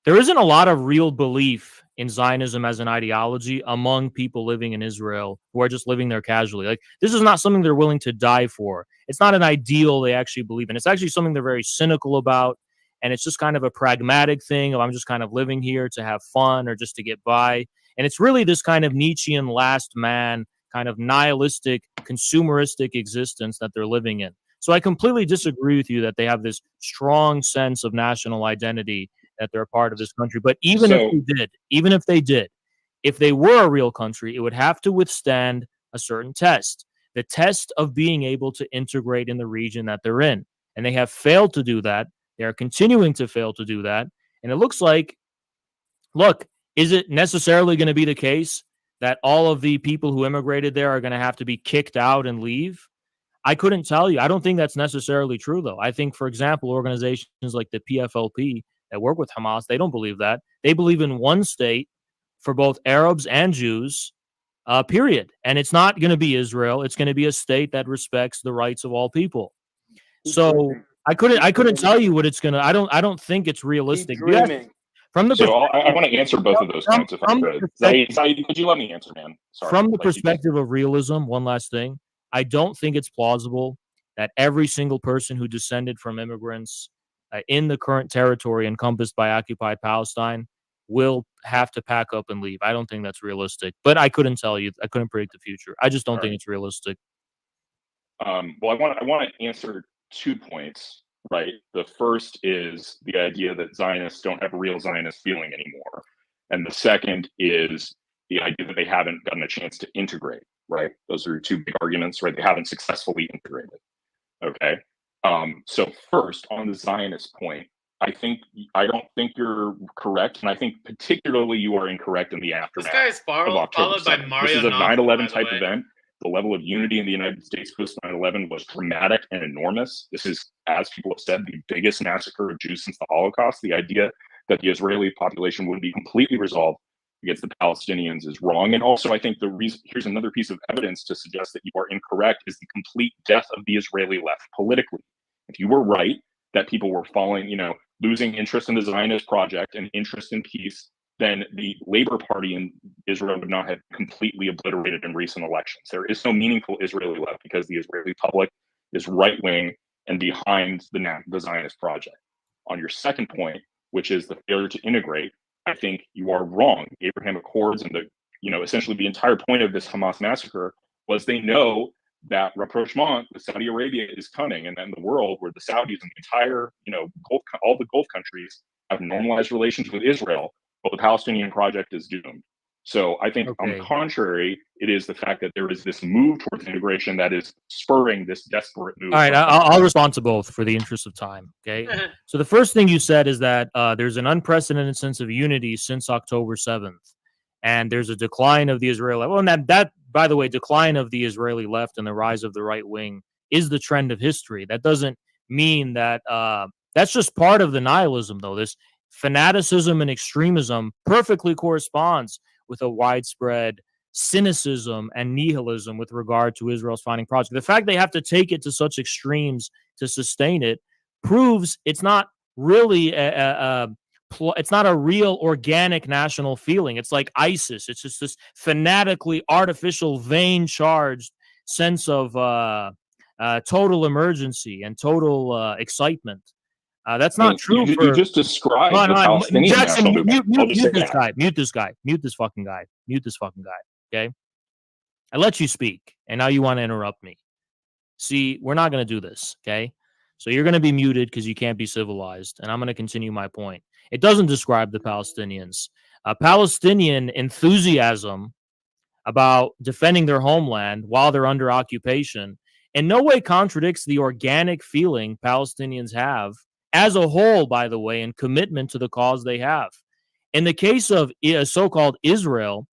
Speaker 4: there isn't a lot of real belief in Zionism as an ideology among people living in Israel who are just living there casually. Like, this is not something they're willing to die for. It's not an ideal they actually believe in. It's actually something they're very cynical about, and it's just kind of a pragmatic thing of, I'm just kind of living here to have fun or just to get by. And it's really this kind of Nietzschean last man, kind of nihilistic, consumeristic existence that they're living in. So I completely disagree with you that they have this strong sense of national identity, that they're a part of this country. But even if they did, if they were a real country, it would have to withstand a certain test, the test of being able to integrate in the region that they're in. And they have failed to do that. They are continuing to fail to do that. And it looks like, is it necessarily going to be the case that all of the people who immigrated there are going to have to be kicked out and leave? I couldn't tell you. I don't think that's necessarily true, though. I think, for example, organizations like the PFLP that work with Hamas, they don't believe that. They believe in one state for both Arabs and Jews, period. And it's not going to be Israel. It's going to be a state that respects the rights of all people. So I couldn't tell you what it's going to. I don't think it's realistic.
Speaker 6: From the I want to answer both of those points if I could. Zaid, could you let me answer, man? Sorry.
Speaker 4: From the perspective of realism, one last thing. I don't think it's plausible that every single person who descended from immigrants in the current territory encompassed by occupied Palestine will have to pack up and leave. I don't think that's realistic. But I couldn't tell you. I couldn't predict the future. I just don't think it's realistic.
Speaker 6: Well, I want to answer 2 points. Right. The first is the idea that Zionists don't have a real Zionist feeling anymore, and the second is the idea that they haven't gotten a chance to integrate. Right. Those are 2 big arguments. Right. They haven't successfully integrated. Okay. So first, on the Zionist point, I don't think you're correct, and I think particularly you are incorrect in the aftermath.
Speaker 1: This guy is followed by Mario.
Speaker 6: This is a 9/11 type event. The level of unity in the United States post 9/11 was dramatic and enormous. This is, as people have said, the biggest massacre of Jews since the Holocaust. The idea that the Israeli population would be completely resolved against the Palestinians is wrong. And also, I think here's another piece of evidence to suggest that you are incorrect, is the complete death of the Israeli left politically. If you were right that people were losing interest in the Zionist project and interest in peace, then the Labor Party in Israel would not have completely obliterated in recent elections. There is no meaningful Israeli left because the Israeli public is right-wing and behind the Zionist project. On your second point, which is the failure to integrate, I think you are wrong. The Abraham Accords and essentially the entire point of this Hamas massacre was they know that rapprochement with Saudi Arabia is coming, and then the world where the Saudis and the entire, all the Gulf countries have normalized relations with Israel, but the Palestinian project is doomed. So I think on the contrary, it is the fact that there is this move towards integration that is spurring this desperate move.
Speaker 4: All right, I'll respond to both for the interest of time. Okay. So the first thing you said is that there's an unprecedented sense of unity since October 7th. And there's a decline of the Israeli. Well, and that, by the way, decline of the Israeli left and the rise of the right wing is the trend of history. That doesn't mean that that's just part of the nihilism, though. This fanaticism and extremism perfectly corresponds with a widespread cynicism and nihilism with regard to Israel's founding project. The fact they have to take it to such extremes to sustain it proves it's not really it's not a real organic national feeling. It's like ISIS. It's just this fanatically artificial, vain charged sense of total emergency and total excitement. That's not true.
Speaker 6: You just described the Palestinian
Speaker 4: Jackson,
Speaker 6: national movement.
Speaker 4: mute this guy. Mute this guy. Mute this fucking guy. Mute this fucking guy. Okay? I let you speak, and now you want to interrupt me. See, we're not going to do this, okay? So you're going to be muted because you can't be civilized, and I'm going to continue my point. It doesn't describe the Palestinians. Palestinian enthusiasm about defending their homeland while they're under occupation in no way contradicts the organic feeling Palestinians have as a whole, by the way, and commitment to the cause they have. In the case of so-called Israel,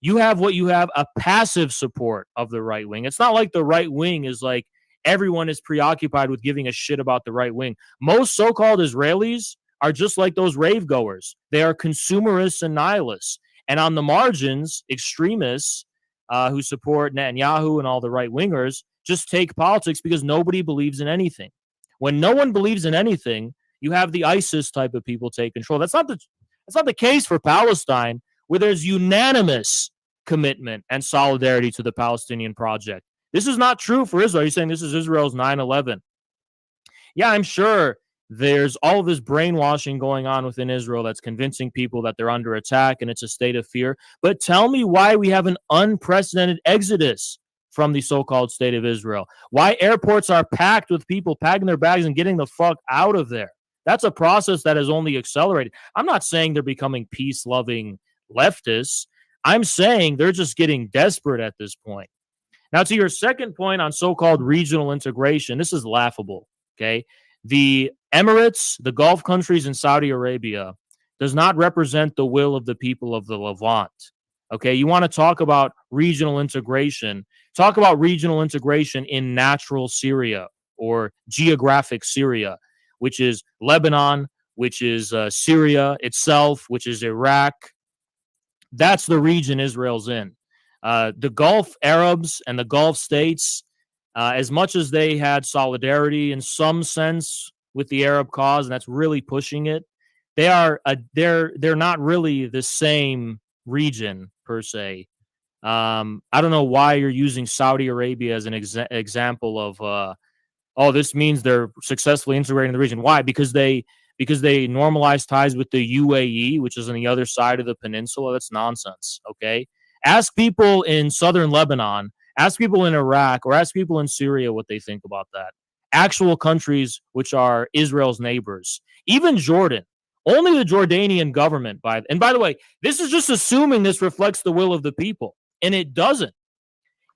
Speaker 4: you have what you have, a passive support of the right wing. It's not like the right wing is like everyone is preoccupied with giving a shit about the right wing. Most so-called Israelis are just like those rave goers. They are consumerists and nihilists. And on the margins, extremists who support Netanyahu and all the right wingers just take politics because nobody believes in anything. When no one believes in anything, you have the ISIS type of people take control. That's not the case for Palestine, where there's unanimous commitment and solidarity to the Palestinian project. This is not true for Israel. You're saying this is Israel's 9/11. Yeah, I'm sure there's all this brainwashing going on within Israel that's convincing people that they're under attack and it's a state of fear. But tell me why we have an unprecedented exodus from the so-called state of Israel. Why airports are packed with people packing their bags and getting the fuck out of there. That's a process that has only accelerated. I'm not saying they're becoming peace-loving leftists. I'm saying they're just getting desperate at this point. Now, to your second point on so-called regional integration, this is laughable, okay? The Emirates, the Gulf countries, and Saudi Arabia does not represent the will of the people of the Levant, okay? You want to talk about regional integration, talk about regional integration in natural Syria or geographic Syria, which is Lebanon, which is Syria itself, which is Iraq. That's the region Israel's in. The Gulf Arabs and the Gulf states, as much as they had solidarity in some sense with the Arab cause, and that's really pushing it, they're not really the same region per se. I don't know why you're using Saudi Arabia as an example of this means they're successfully integrating the region. Why? Because they normalize ties with the UAE, which is on the other side of the peninsula. That's nonsense, okay? Ask people in southern Lebanon, ask people in Iraq, or ask people in Syria what they think about that. Actual countries which are Israel's neighbors. Even Jordan. Only the Jordanian government, and by the way, this is just assuming this reflects the will of the people, and it doesn't.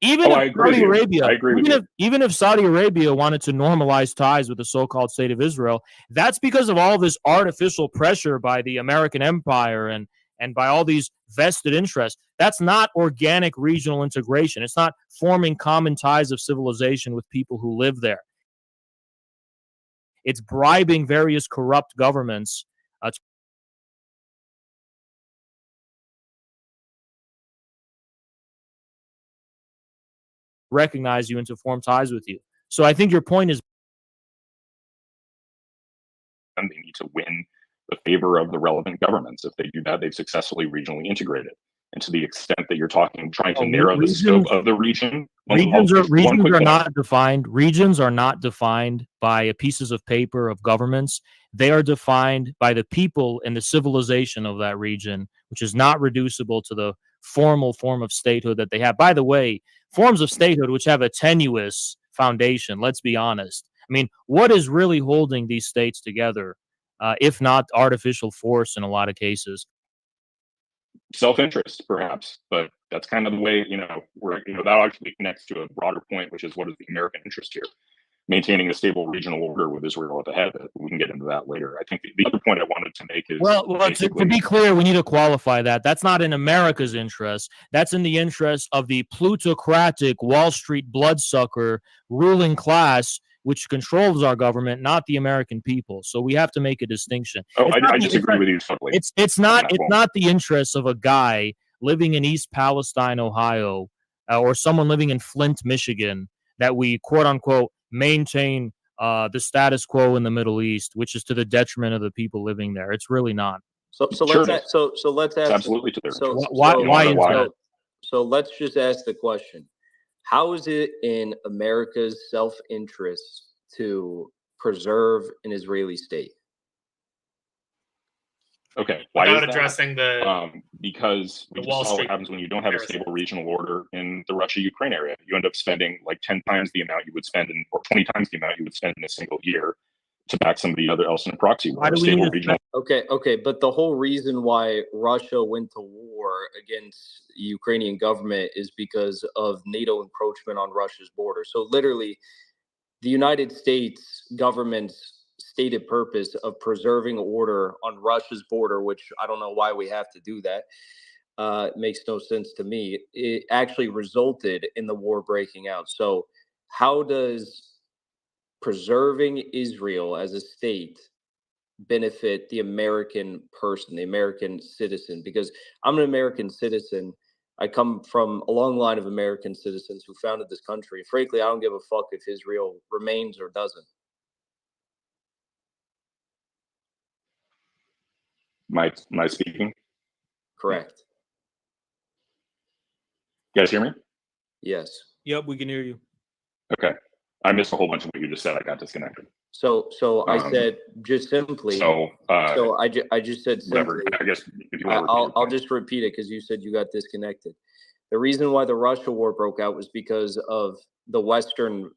Speaker 4: Even if Saudi Arabia wanted to normalize ties with the so-called state of Israel, that's because of all this artificial pressure by the American empire and by all these vested interests. That's not organic regional integration. It's not forming common ties of civilization with people who live there. It's bribing various corrupt governments to recognize you and to form ties with you. So I think your point is
Speaker 6: they need to win the favor of the relevant governments. If they do that, they've successfully regionally integrated. And to the extent that you're trying to narrow the scope of the region,
Speaker 4: regions are not defined. Regions are not defined by pieces of paper of governments. They are defined by the people and the civilization of that region, which is not reducible to the formal form of statehood that they have. By the way, forms of statehood which have a tenuous foundation, let's be honest. I mean, what is really holding these states together, if not artificial force in a lot of cases?
Speaker 6: Self-interest, perhaps, but that's kind of the way, that actually connects to a broader point, which is what is the American interest here? Maintaining a stable regional order with Israel at the head. We can get into that later. I think the other point I wanted to make is...
Speaker 4: Well, to be clear, we need to qualify that. That's not in America's interest. That's in the interest of the plutocratic Wall Street bloodsucker ruling class, which controls our government, not the American people. So we have to make a distinction.
Speaker 6: Oh,
Speaker 4: It's
Speaker 6: I,
Speaker 4: not
Speaker 6: I
Speaker 4: the,
Speaker 6: disagree with you totally.
Speaker 4: it's not the interests of a guy living in East Palestine, Ohio, or someone living in Flint, Michigan, that we quote unquote maintain the status quo in the Middle East, which is to the detriment of the people living there. It's really not.
Speaker 7: So
Speaker 6: Sure
Speaker 7: let's
Speaker 6: it is.
Speaker 7: let's
Speaker 6: It's
Speaker 7: ask
Speaker 6: absolutely to their
Speaker 7: so
Speaker 6: interest.
Speaker 4: Why
Speaker 7: so
Speaker 6: You wanna know
Speaker 4: is
Speaker 6: why?
Speaker 4: that?
Speaker 7: so let's just ask the question: how is it in America's self-interest to preserve an Israeli state?
Speaker 6: Okay, why
Speaker 1: Without
Speaker 6: is that?
Speaker 1: addressing
Speaker 6: Because we
Speaker 1: the
Speaker 6: just
Speaker 1: Wall
Speaker 6: saw what
Speaker 1: Street
Speaker 6: happens when you don't have a
Speaker 1: comparison.
Speaker 6: stable regional order in the Russia-Ukraine area. You end up spending like 10 times the amount you would spend in, or 20 times the amount you would spend in a single year to back somebody else in a proxy war.
Speaker 4: Why do we need
Speaker 6: Stable
Speaker 4: to
Speaker 6: regional.
Speaker 7: Okay, but the whole reason why Russia went to war against the Ukrainian government is because of NATO encroachment on Russia's border. So literally, the United States government's stated purpose of preserving order on Russia's border, which I don't know why we have to do that, makes no sense to me. It actually resulted in the war breaking out. So, how does preserving Israel as a state benefit the American person, the American citizen? Because I'm an American citizen. I come from a long line of American citizens who founded this country. Frankly, I don't give a fuck if Israel remains or doesn't.
Speaker 6: My speaking.
Speaker 7: Correct.
Speaker 6: You guys hear me?
Speaker 7: Yes.
Speaker 4: Yep, we can hear you.
Speaker 6: Okay. I missed a whole bunch of what you just said. I got disconnected.
Speaker 7: So I said just simply.
Speaker 6: So
Speaker 7: I just said
Speaker 6: whatever.
Speaker 7: simply.
Speaker 6: I guess if you want to repeat your
Speaker 7: I'll
Speaker 6: point.
Speaker 7: just repeat it because you said you got disconnected. The reason why the Russia war broke out was because of the Western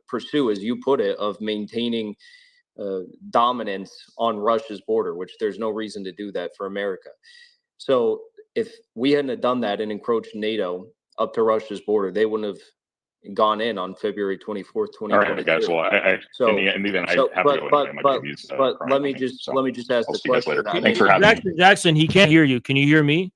Speaker 7: pursuit, as you put it, of maintaining dominance on Russia's border, which there's no reason to do that for America. So if we hadn't done that and encroached NATO up to Russia's border, they wouldn't have gone in on February 24th,
Speaker 6: All right,
Speaker 7: 2022.
Speaker 6: guys. Well, in the event, I have to go anyway. My baby's
Speaker 7: but
Speaker 6: crying
Speaker 7: let
Speaker 6: on
Speaker 7: me
Speaker 6: me,
Speaker 7: just
Speaker 6: so
Speaker 7: let me just ask
Speaker 6: I'll
Speaker 7: the
Speaker 6: see you guys later.
Speaker 7: question.
Speaker 6: Thanks for having me.
Speaker 4: Jackson, he can't hear you. Can you hear me?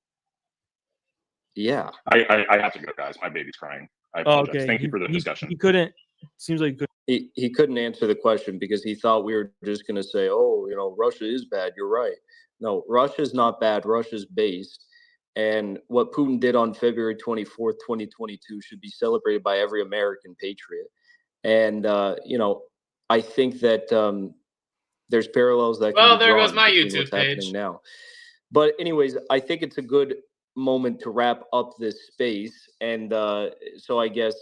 Speaker 7: Yeah.
Speaker 6: I have to go, guys. My baby's crying. I apologize.
Speaker 4: Okay.
Speaker 6: Thank you for the discussion.
Speaker 4: He couldn't. Seems like he couldn't.
Speaker 7: He couldn't answer the question because he thought we were just going to say, oh, Russia is bad. You're right. No, Russia's not bad. Russia's based. And what Putin did on February 24th, 2022 should be celebrated by every American patriot. And, I think that there's parallels that can
Speaker 1: Well,
Speaker 7: be
Speaker 1: there
Speaker 7: drawn
Speaker 1: goes my
Speaker 7: between
Speaker 1: YouTube
Speaker 7: what's
Speaker 1: page.
Speaker 7: happening now. But anyways, I think it's a good moment to wrap up this space. And so I guess,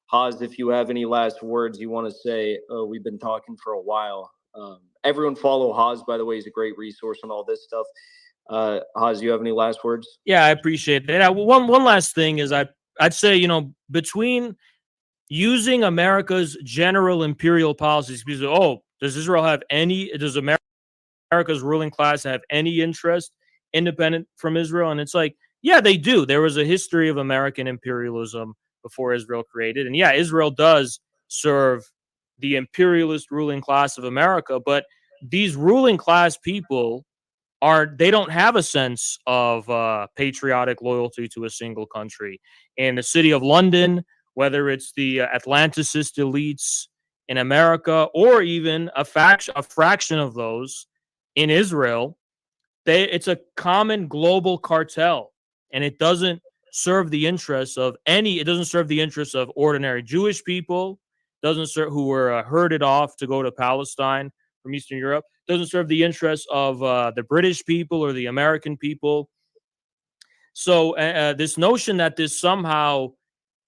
Speaker 7: Haas, if you have any last words you want to say, we've been talking for a while. Everyone follow Haas, by the way. He's a great resource on all this stuff. Haas, you have any last words?
Speaker 4: Yeah, I appreciate that. One last thing is I'd say, between using America's general imperial policies, because, does America's ruling class have any interest independent from Israel? And it's like, yeah, they do. There was a history of American imperialism before Israel created. And yeah, Israel does serve the imperialist ruling class of America, but these ruling class people they don't have a sense of patriotic loyalty to a single country. In the city of London, whether it's the Atlanticist elites in America or even a fraction of those in Israel, it's a common global cartel, and it doesn't serve the interests of it doesn't serve the interests of ordinary Jewish people, doesn't serve who were herded off to go to Palestine from Eastern Europe, doesn't serve the interests of the British people or the American people. So this notion that this somehow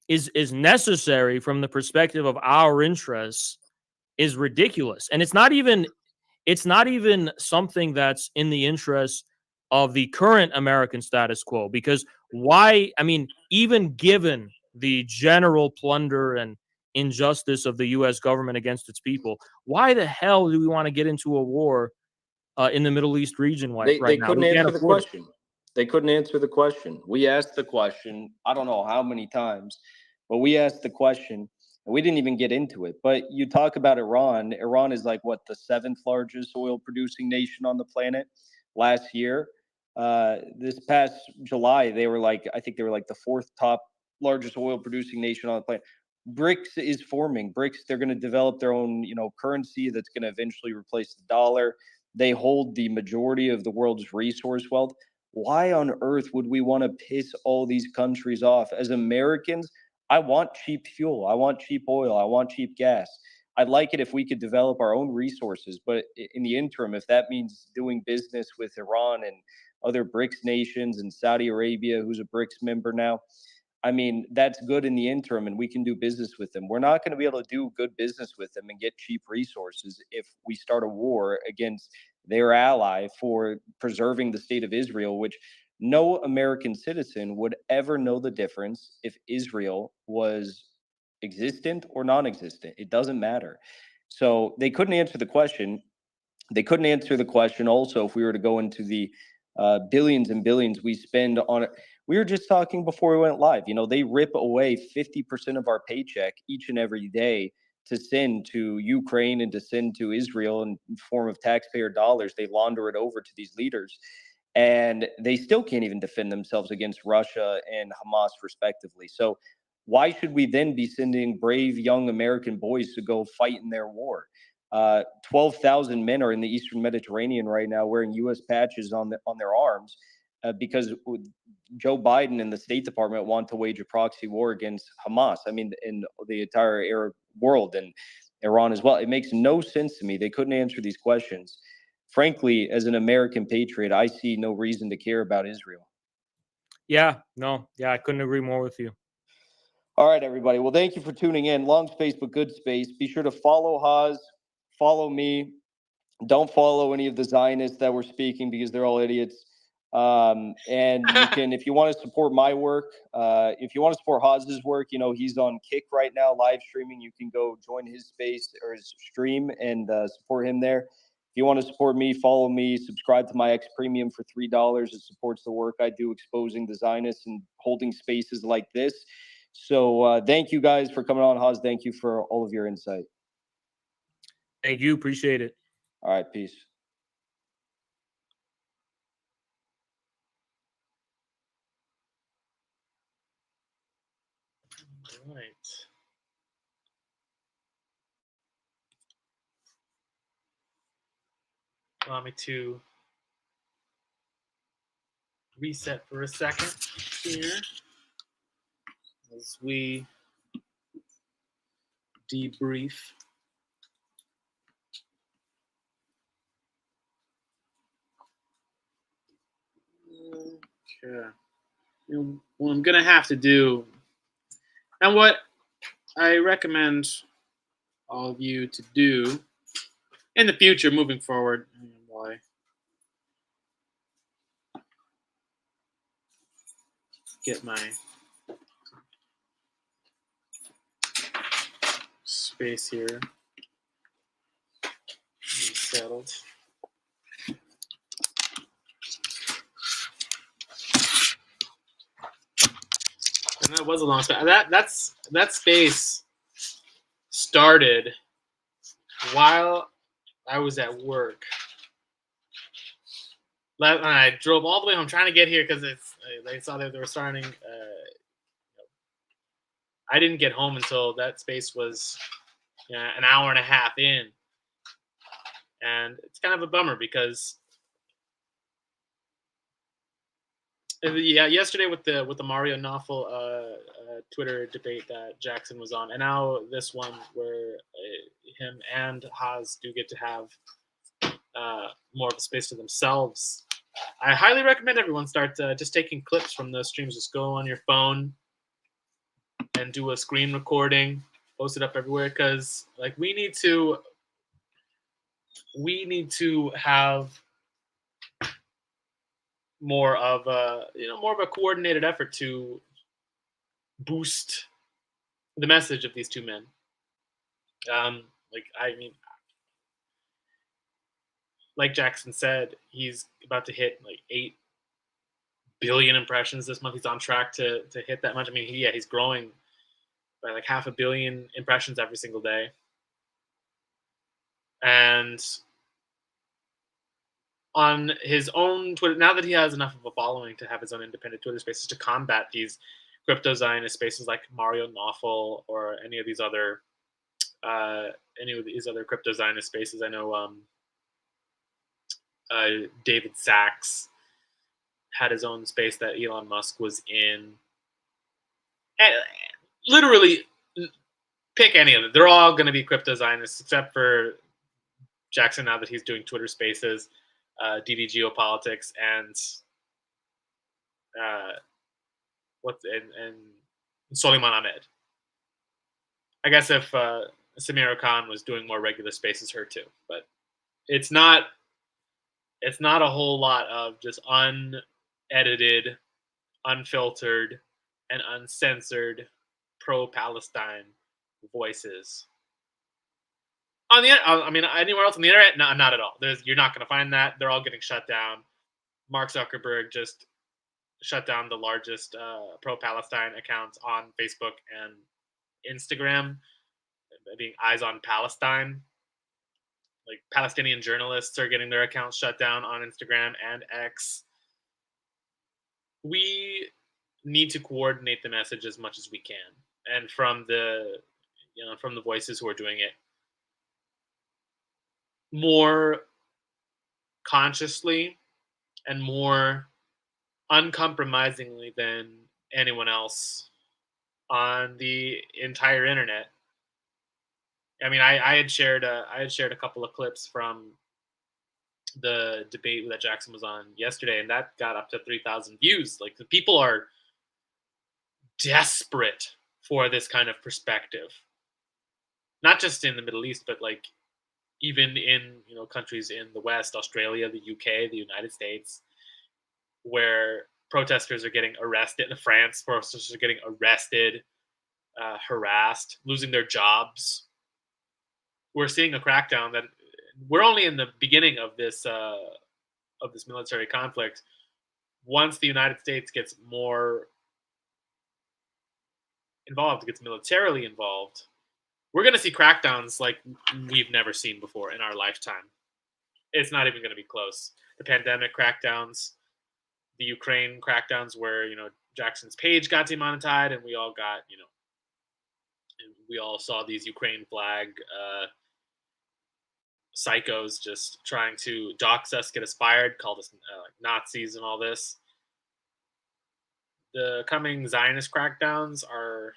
Speaker 4: is necessary from the perspective of our interests is ridiculous, and it's not even something that's in the interest of the current American status quo. Because why? I mean, even given the general plunder and injustice of the U.S. government against its people, why the hell do we want to get into a war in the Middle East region right now?
Speaker 7: They couldn't answer the
Speaker 4: afford it.
Speaker 7: question. They couldn't answer the question. We asked the question, I don't know how many times, but we asked the question and we didn't even get into it. But you talk about Iran. Iran is like what, the 7th largest oil producing nation on the planet. Last year, this past July, I think they were like the 4th top largest oil producing nation on the planet.
Speaker 2: BRICS is forming. BRICS, they're going to develop their own, currency that's going to eventually replace the dollar. They hold the majority of the world's resource wealth. Why on earth would we want to piss all these countries off? As Americans, I want cheap fuel. I want cheap oil. I want cheap gas. I'd like it if we could develop our own resources. But in the interim, if that means doing business with Iran and other BRICS nations and Saudi Arabia, who's a BRICS member now, I mean, that's good in the interim and we can do business with them. We're not going to be able to do good business with them and get cheap resources if we start a war against their ally for preserving the state of Israel, which no American citizen would ever know the difference if Israel was existent or non-existent. It doesn't matter. So they couldn't answer the question. They couldn't answer the question also if we were to go into the billions and billions we spend on it. We were just talking before we went live. They rip away 50% of our paycheck each and every day to send to Ukraine and to send to Israel in form of taxpayer dollars. They launder it over to these leaders. And they still can't even defend themselves against Russia and Hamas, respectively. So why should we then be sending brave young American boys to go fight in their war? 12,000 men are in the Eastern Mediterranean right now wearing U.S. patches on their arms because Joe Biden and the State Department want to wage a proxy war against Hamas. I mean, in the entire Arab world and Iran as well. It makes no sense to me. They couldn't answer these questions. Frankly, as an American patriot, I see no reason to care about Israel.
Speaker 4: Yeah, I couldn't agree more with you.
Speaker 2: All right, everybody. Well, thank you for tuning in. Long space, but good space. Be sure to follow Haas, follow me. Don't follow any of the Zionists that were speaking because they're all idiots. And you can, if you want to support my work, if you want to support Haz's work, he's on Kick right now, live streaming. You can go join his space or his stream and support him there. If you want to support me, follow me, subscribe to my X Premium for $3. It supports the work I do exposing the Zionists and holding spaces like this. So thank you guys for coming on, Haz. Thank you for all of your insight.
Speaker 4: Thank you. Appreciate it.
Speaker 2: All right. Peace.
Speaker 1: All right. Allow me to reset for a second here as we debrief. Okay. What I'm going to have to do, and what I recommend all of you to do in the future moving forward, why get my space here settled. And that was a long space. That space started while I was at work. And I drove all the way home trying to get here because they saw that they were starting. I didn't get home until that space was an hour and a half in, and it's kind of a bummer because yesterday with the Mario Knopfel Twitter debate that Jackson was on, and now this one where him and Haas do get to have more of a space to themselves. I highly recommend everyone start just taking clips from those streams. Just go on your phone and do a screen recording, post it up everywhere, because we need to have more of a coordinated effort to boost the message of these two men. Like Jackson said, he's about to hit 8 billion impressions this month. He's on track to hit that much. I mean, he's growing by 500 million impressions every single day. And on his own Twitter, now that he has enough of a following to have his own independent Twitter spaces to combat these crypto-Zionist spaces like Mario Nawful or any of these other crypto-Zionist spaces. I know David Sachs had his own space that Elon Musk was in. And literally, pick any of them. They're all going to be crypto-Zionists, except for Jackson now that he's doing Twitter Spaces, DD Geopolitics, and and Soliman Ahmed. I guess if Samira Khan was doing more regular spaces, her too. But it's not a whole lot of just unedited, unfiltered, and uncensored pro-Palestine voices. On the, I mean, anywhere else on the internet, no, not at all. You're not going to find that. They're all getting shut down. Mark Zuckerberg just shut down the largest pro-Palestine accounts on Facebook and Instagram, being Eyes on Palestine. Like, Palestinian journalists are getting their accounts shut down on Instagram and X. We need to coordinate the message as much as we can, and from the voices who are doing it more consciously and more uncompromisingly than anyone else on the entire internet. I mean, I had shared a couple of clips from the debate that Jackson was on yesterday, and that got up to 3,000 views. Like, the people are desperate for this kind of perspective, not just in the Middle East, but like even in countries in the West, Australia, the UK, the United States, where protesters are getting arrested. In France, protesters are getting arrested, harassed, losing their jobs. We're seeing a crackdown that we're only in the beginning of this military conflict. Once the United States gets more involved, gets militarily involved, we're going to see crackdowns like we've never seen before in our lifetime. It's not even going to be close. The pandemic crackdowns, the Ukraine crackdowns, where Jackson's page got demonetized, and we all saw these Ukraine flag psychos just trying to dox us, get us fired, call us Nazis and all this. The coming Zionist crackdowns are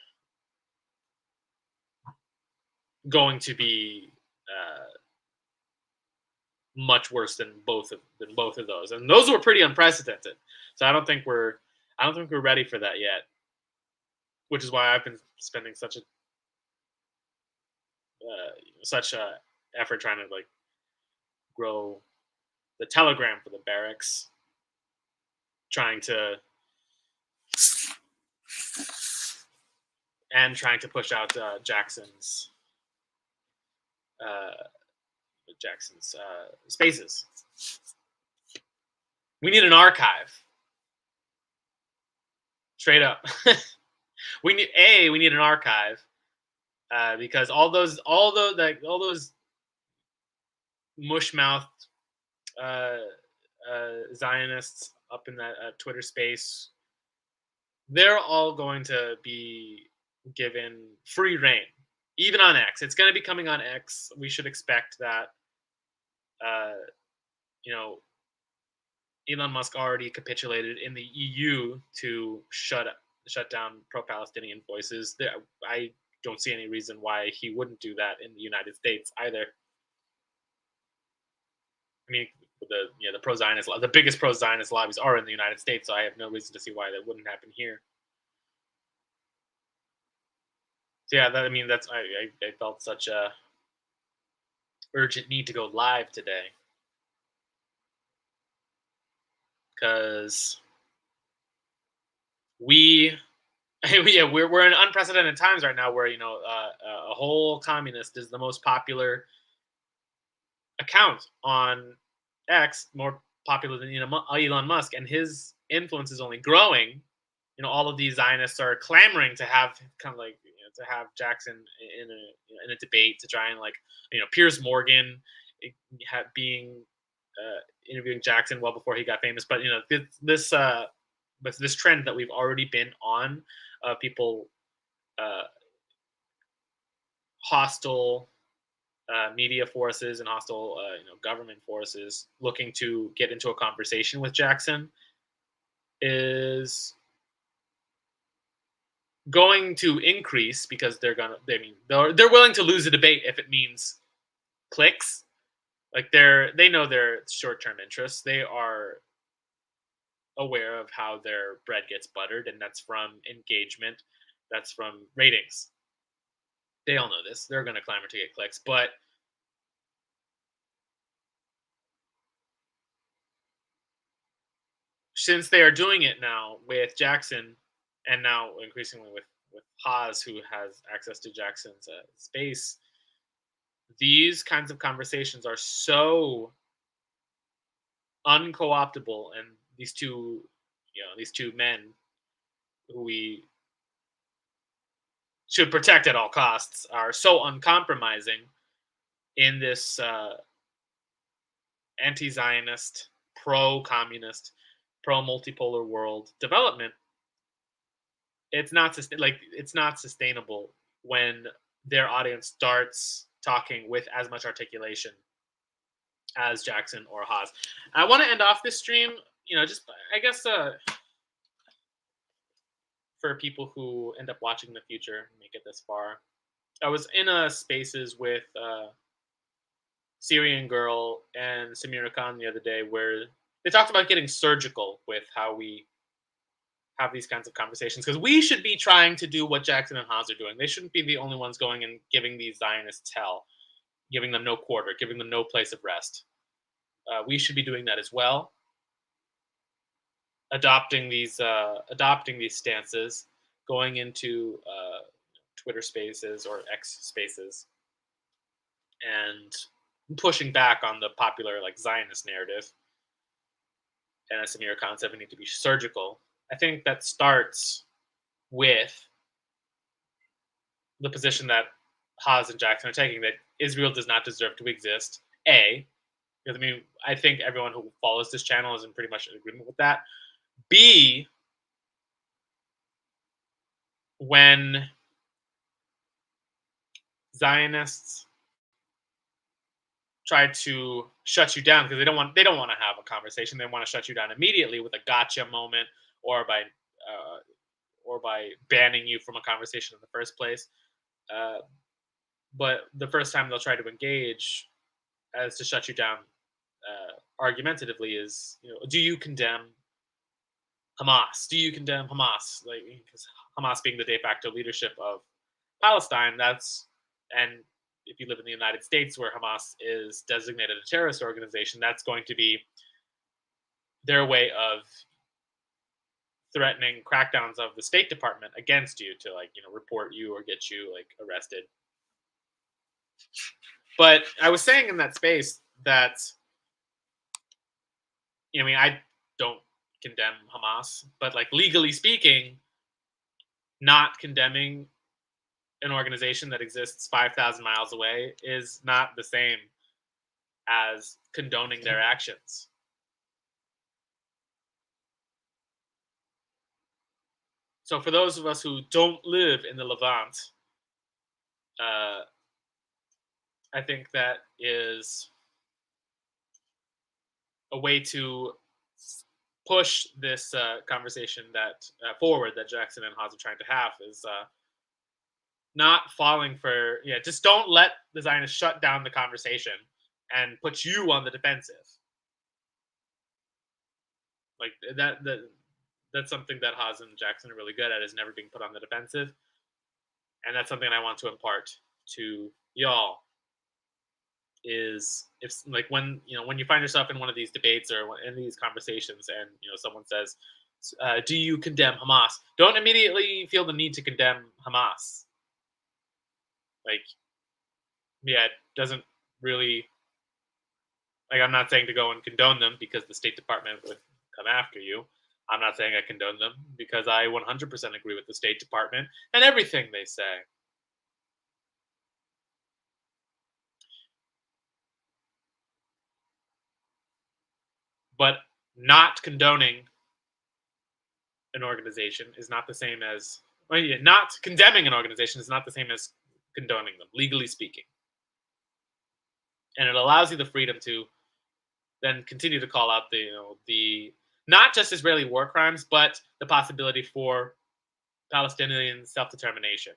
Speaker 1: going to be much worse than both of those, and those were pretty unprecedented. So I don't think we're ready for that yet, which is why I've been spending such a effort trying to grow the Telegram for the Barracks, trying to push out Jackson's spaces. We need an archive, straight up. we need an archive because all those mush-mouthed Zionists up in that Twitter space, they're all going to be given free reign, even on X. It's going to be coming on X. We should expect that. Elon Musk already capitulated in the EU to shut down pro-Palestinian voices. I don't see any reason why he wouldn't do that in the United States either. I mean, the pro-Zionist, the biggest pro-Zionist lobbies are in the United States, so I have no reason to see why that wouldn't happen here. So yeah, I felt such a urgent need to go live today because we're in unprecedented times right now, where a whole communist is the most popular account on X, more popular than Elon Musk, and his influence is only growing. All of these Zionists are clamoring to have to have Jackson in a debate, to try and Piers Morgan being interviewing Jackson well before he got famous. But this trend that we've already been on of people, hostile media forces and hostile government forces looking to get into a conversation with Jackson is going to increase because they're willing to lose a debate if it means clicks. Like they know their short-term interests. They are aware of how their bread gets buttered, and that's from engagement, that's from ratings. They all know this. They're going to clamor to get clicks, but since they are doing it now with Jackson, and now increasingly with Haas, who has access to Jackson's space, these kinds of conversations are so unco-optable, and these two men who we should protect at all costs are so uncompromising in this anti-Zionist, pro-communist, pro-multipolar world development. It's not sustainable when their audience starts talking with as much articulation as Jackson or Haas. I want to end off this stream, just I guess for people who end up watching in the future, make it this far. I was in a spaces with Syrian Girl and Samira Khan the other day where they talked about getting surgical with how we have these kinds of conversations, because we should be trying to do what Jackson and Haas are doing. They shouldn't be the only ones going and giving these Zionists hell, giving them no quarter, giving them no place of rest. We should be doing that as well, adopting these stances, going into Twitter Spaces or X Spaces, and pushing back on the popular Zionist narrative. And as Samira Khan said, we need to be surgical. I think that starts with the position that Haas and Jackson are taking, that Israel does not deserve to exist. Because I think everyone who follows this channel is in pretty much agreement with that. B, when Zionists try to shut you down because they don't want to have a conversation, they want to shut you down immediately with a gotcha moment, or by banning you from a conversation in the first place. But the first time they'll try to engage as to shut you down argumentatively is, do you condemn Hamas? Do you condemn Hamas? Because Hamas being the de facto leadership of Palestine, and if you live in the United States where Hamas is designated a terrorist organization, that's going to be their way of threatening crackdowns of the State Department against you to report you or get you arrested. But I was saying in that space that I don't condemn Hamas, but legally speaking, not condemning an organization that exists 5,000 miles away is not the same as condoning their actions. So for those of us who don't live in the Levant, I think that is a way to push this conversation that forward that Jackson and Haas are trying to have, is not falling for just don't let the Zionists shut down the conversation and put you on the defensive. That's something that Haas and Jackson are really good at, is never being put on the defensive. And that's something I want to impart to y'all, is if when you find yourself in one of these debates or in these conversations and someone says, do you condemn Hamas? Don't immediately feel the need to condemn Hamas. It doesn't really, I'm not saying to go and condone them because the State Department would come after you. I'm not saying I condone them because I 100% agree with the State Department and everything they say. But not condoning an organization is not the same as well, yeah, not condemning an organization is not the same as condoning them, legally speaking. And it allows you the freedom to then continue to call out the not just Israeli war crimes, but the possibility for Palestinian self-determination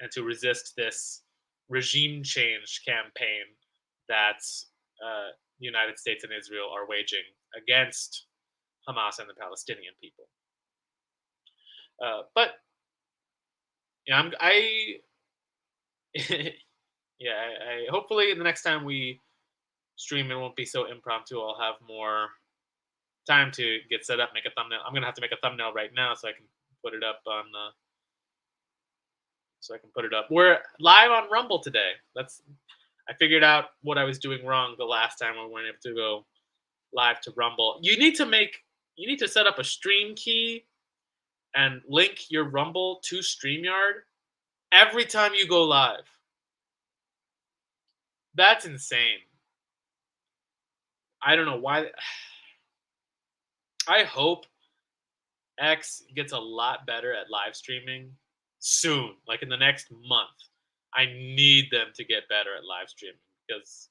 Speaker 1: and to resist this regime change campaign that the United States and Israel are waging against Hamas and the Palestinian people. But yeah, yeah, I hopefully the next time we stream it won't be so impromptu. I'll have more time to get set up, make a thumbnail. I'm gonna have to make a thumbnail right now so I can put it up on We're live on Rumble today. I figured out what I was doing wrong the last time we weren't able to go live to Rumble. You need to set up a stream key and link your Rumble to StreamYard every time you go live. That's insane. I don't know why. I hope X gets a lot better at live streaming soon, like in the next month. I need them to get better at live streaming because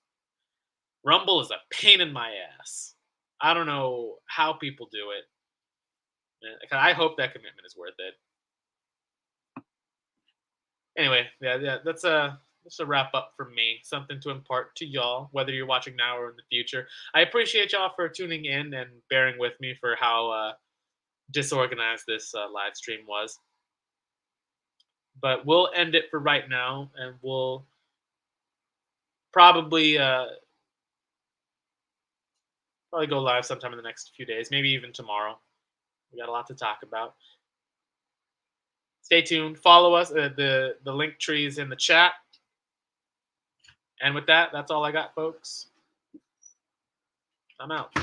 Speaker 1: Rumble is a pain in my ass. I don't know how people do it. I hope that commitment is worth it. Anyway, yeah, that's a wrap up from me. Something to impart to y'all, whether you're watching now or in the future. I appreciate y'all for tuning in and bearing with me for how disorganized this live stream was. But we'll end it for right now, and we'll probably go live sometime in the next few days, maybe even tomorrow. We got a lot to talk about. Stay tuned. Follow us. The link tree is in the chat. And with that, that's all I got, folks. I'm out.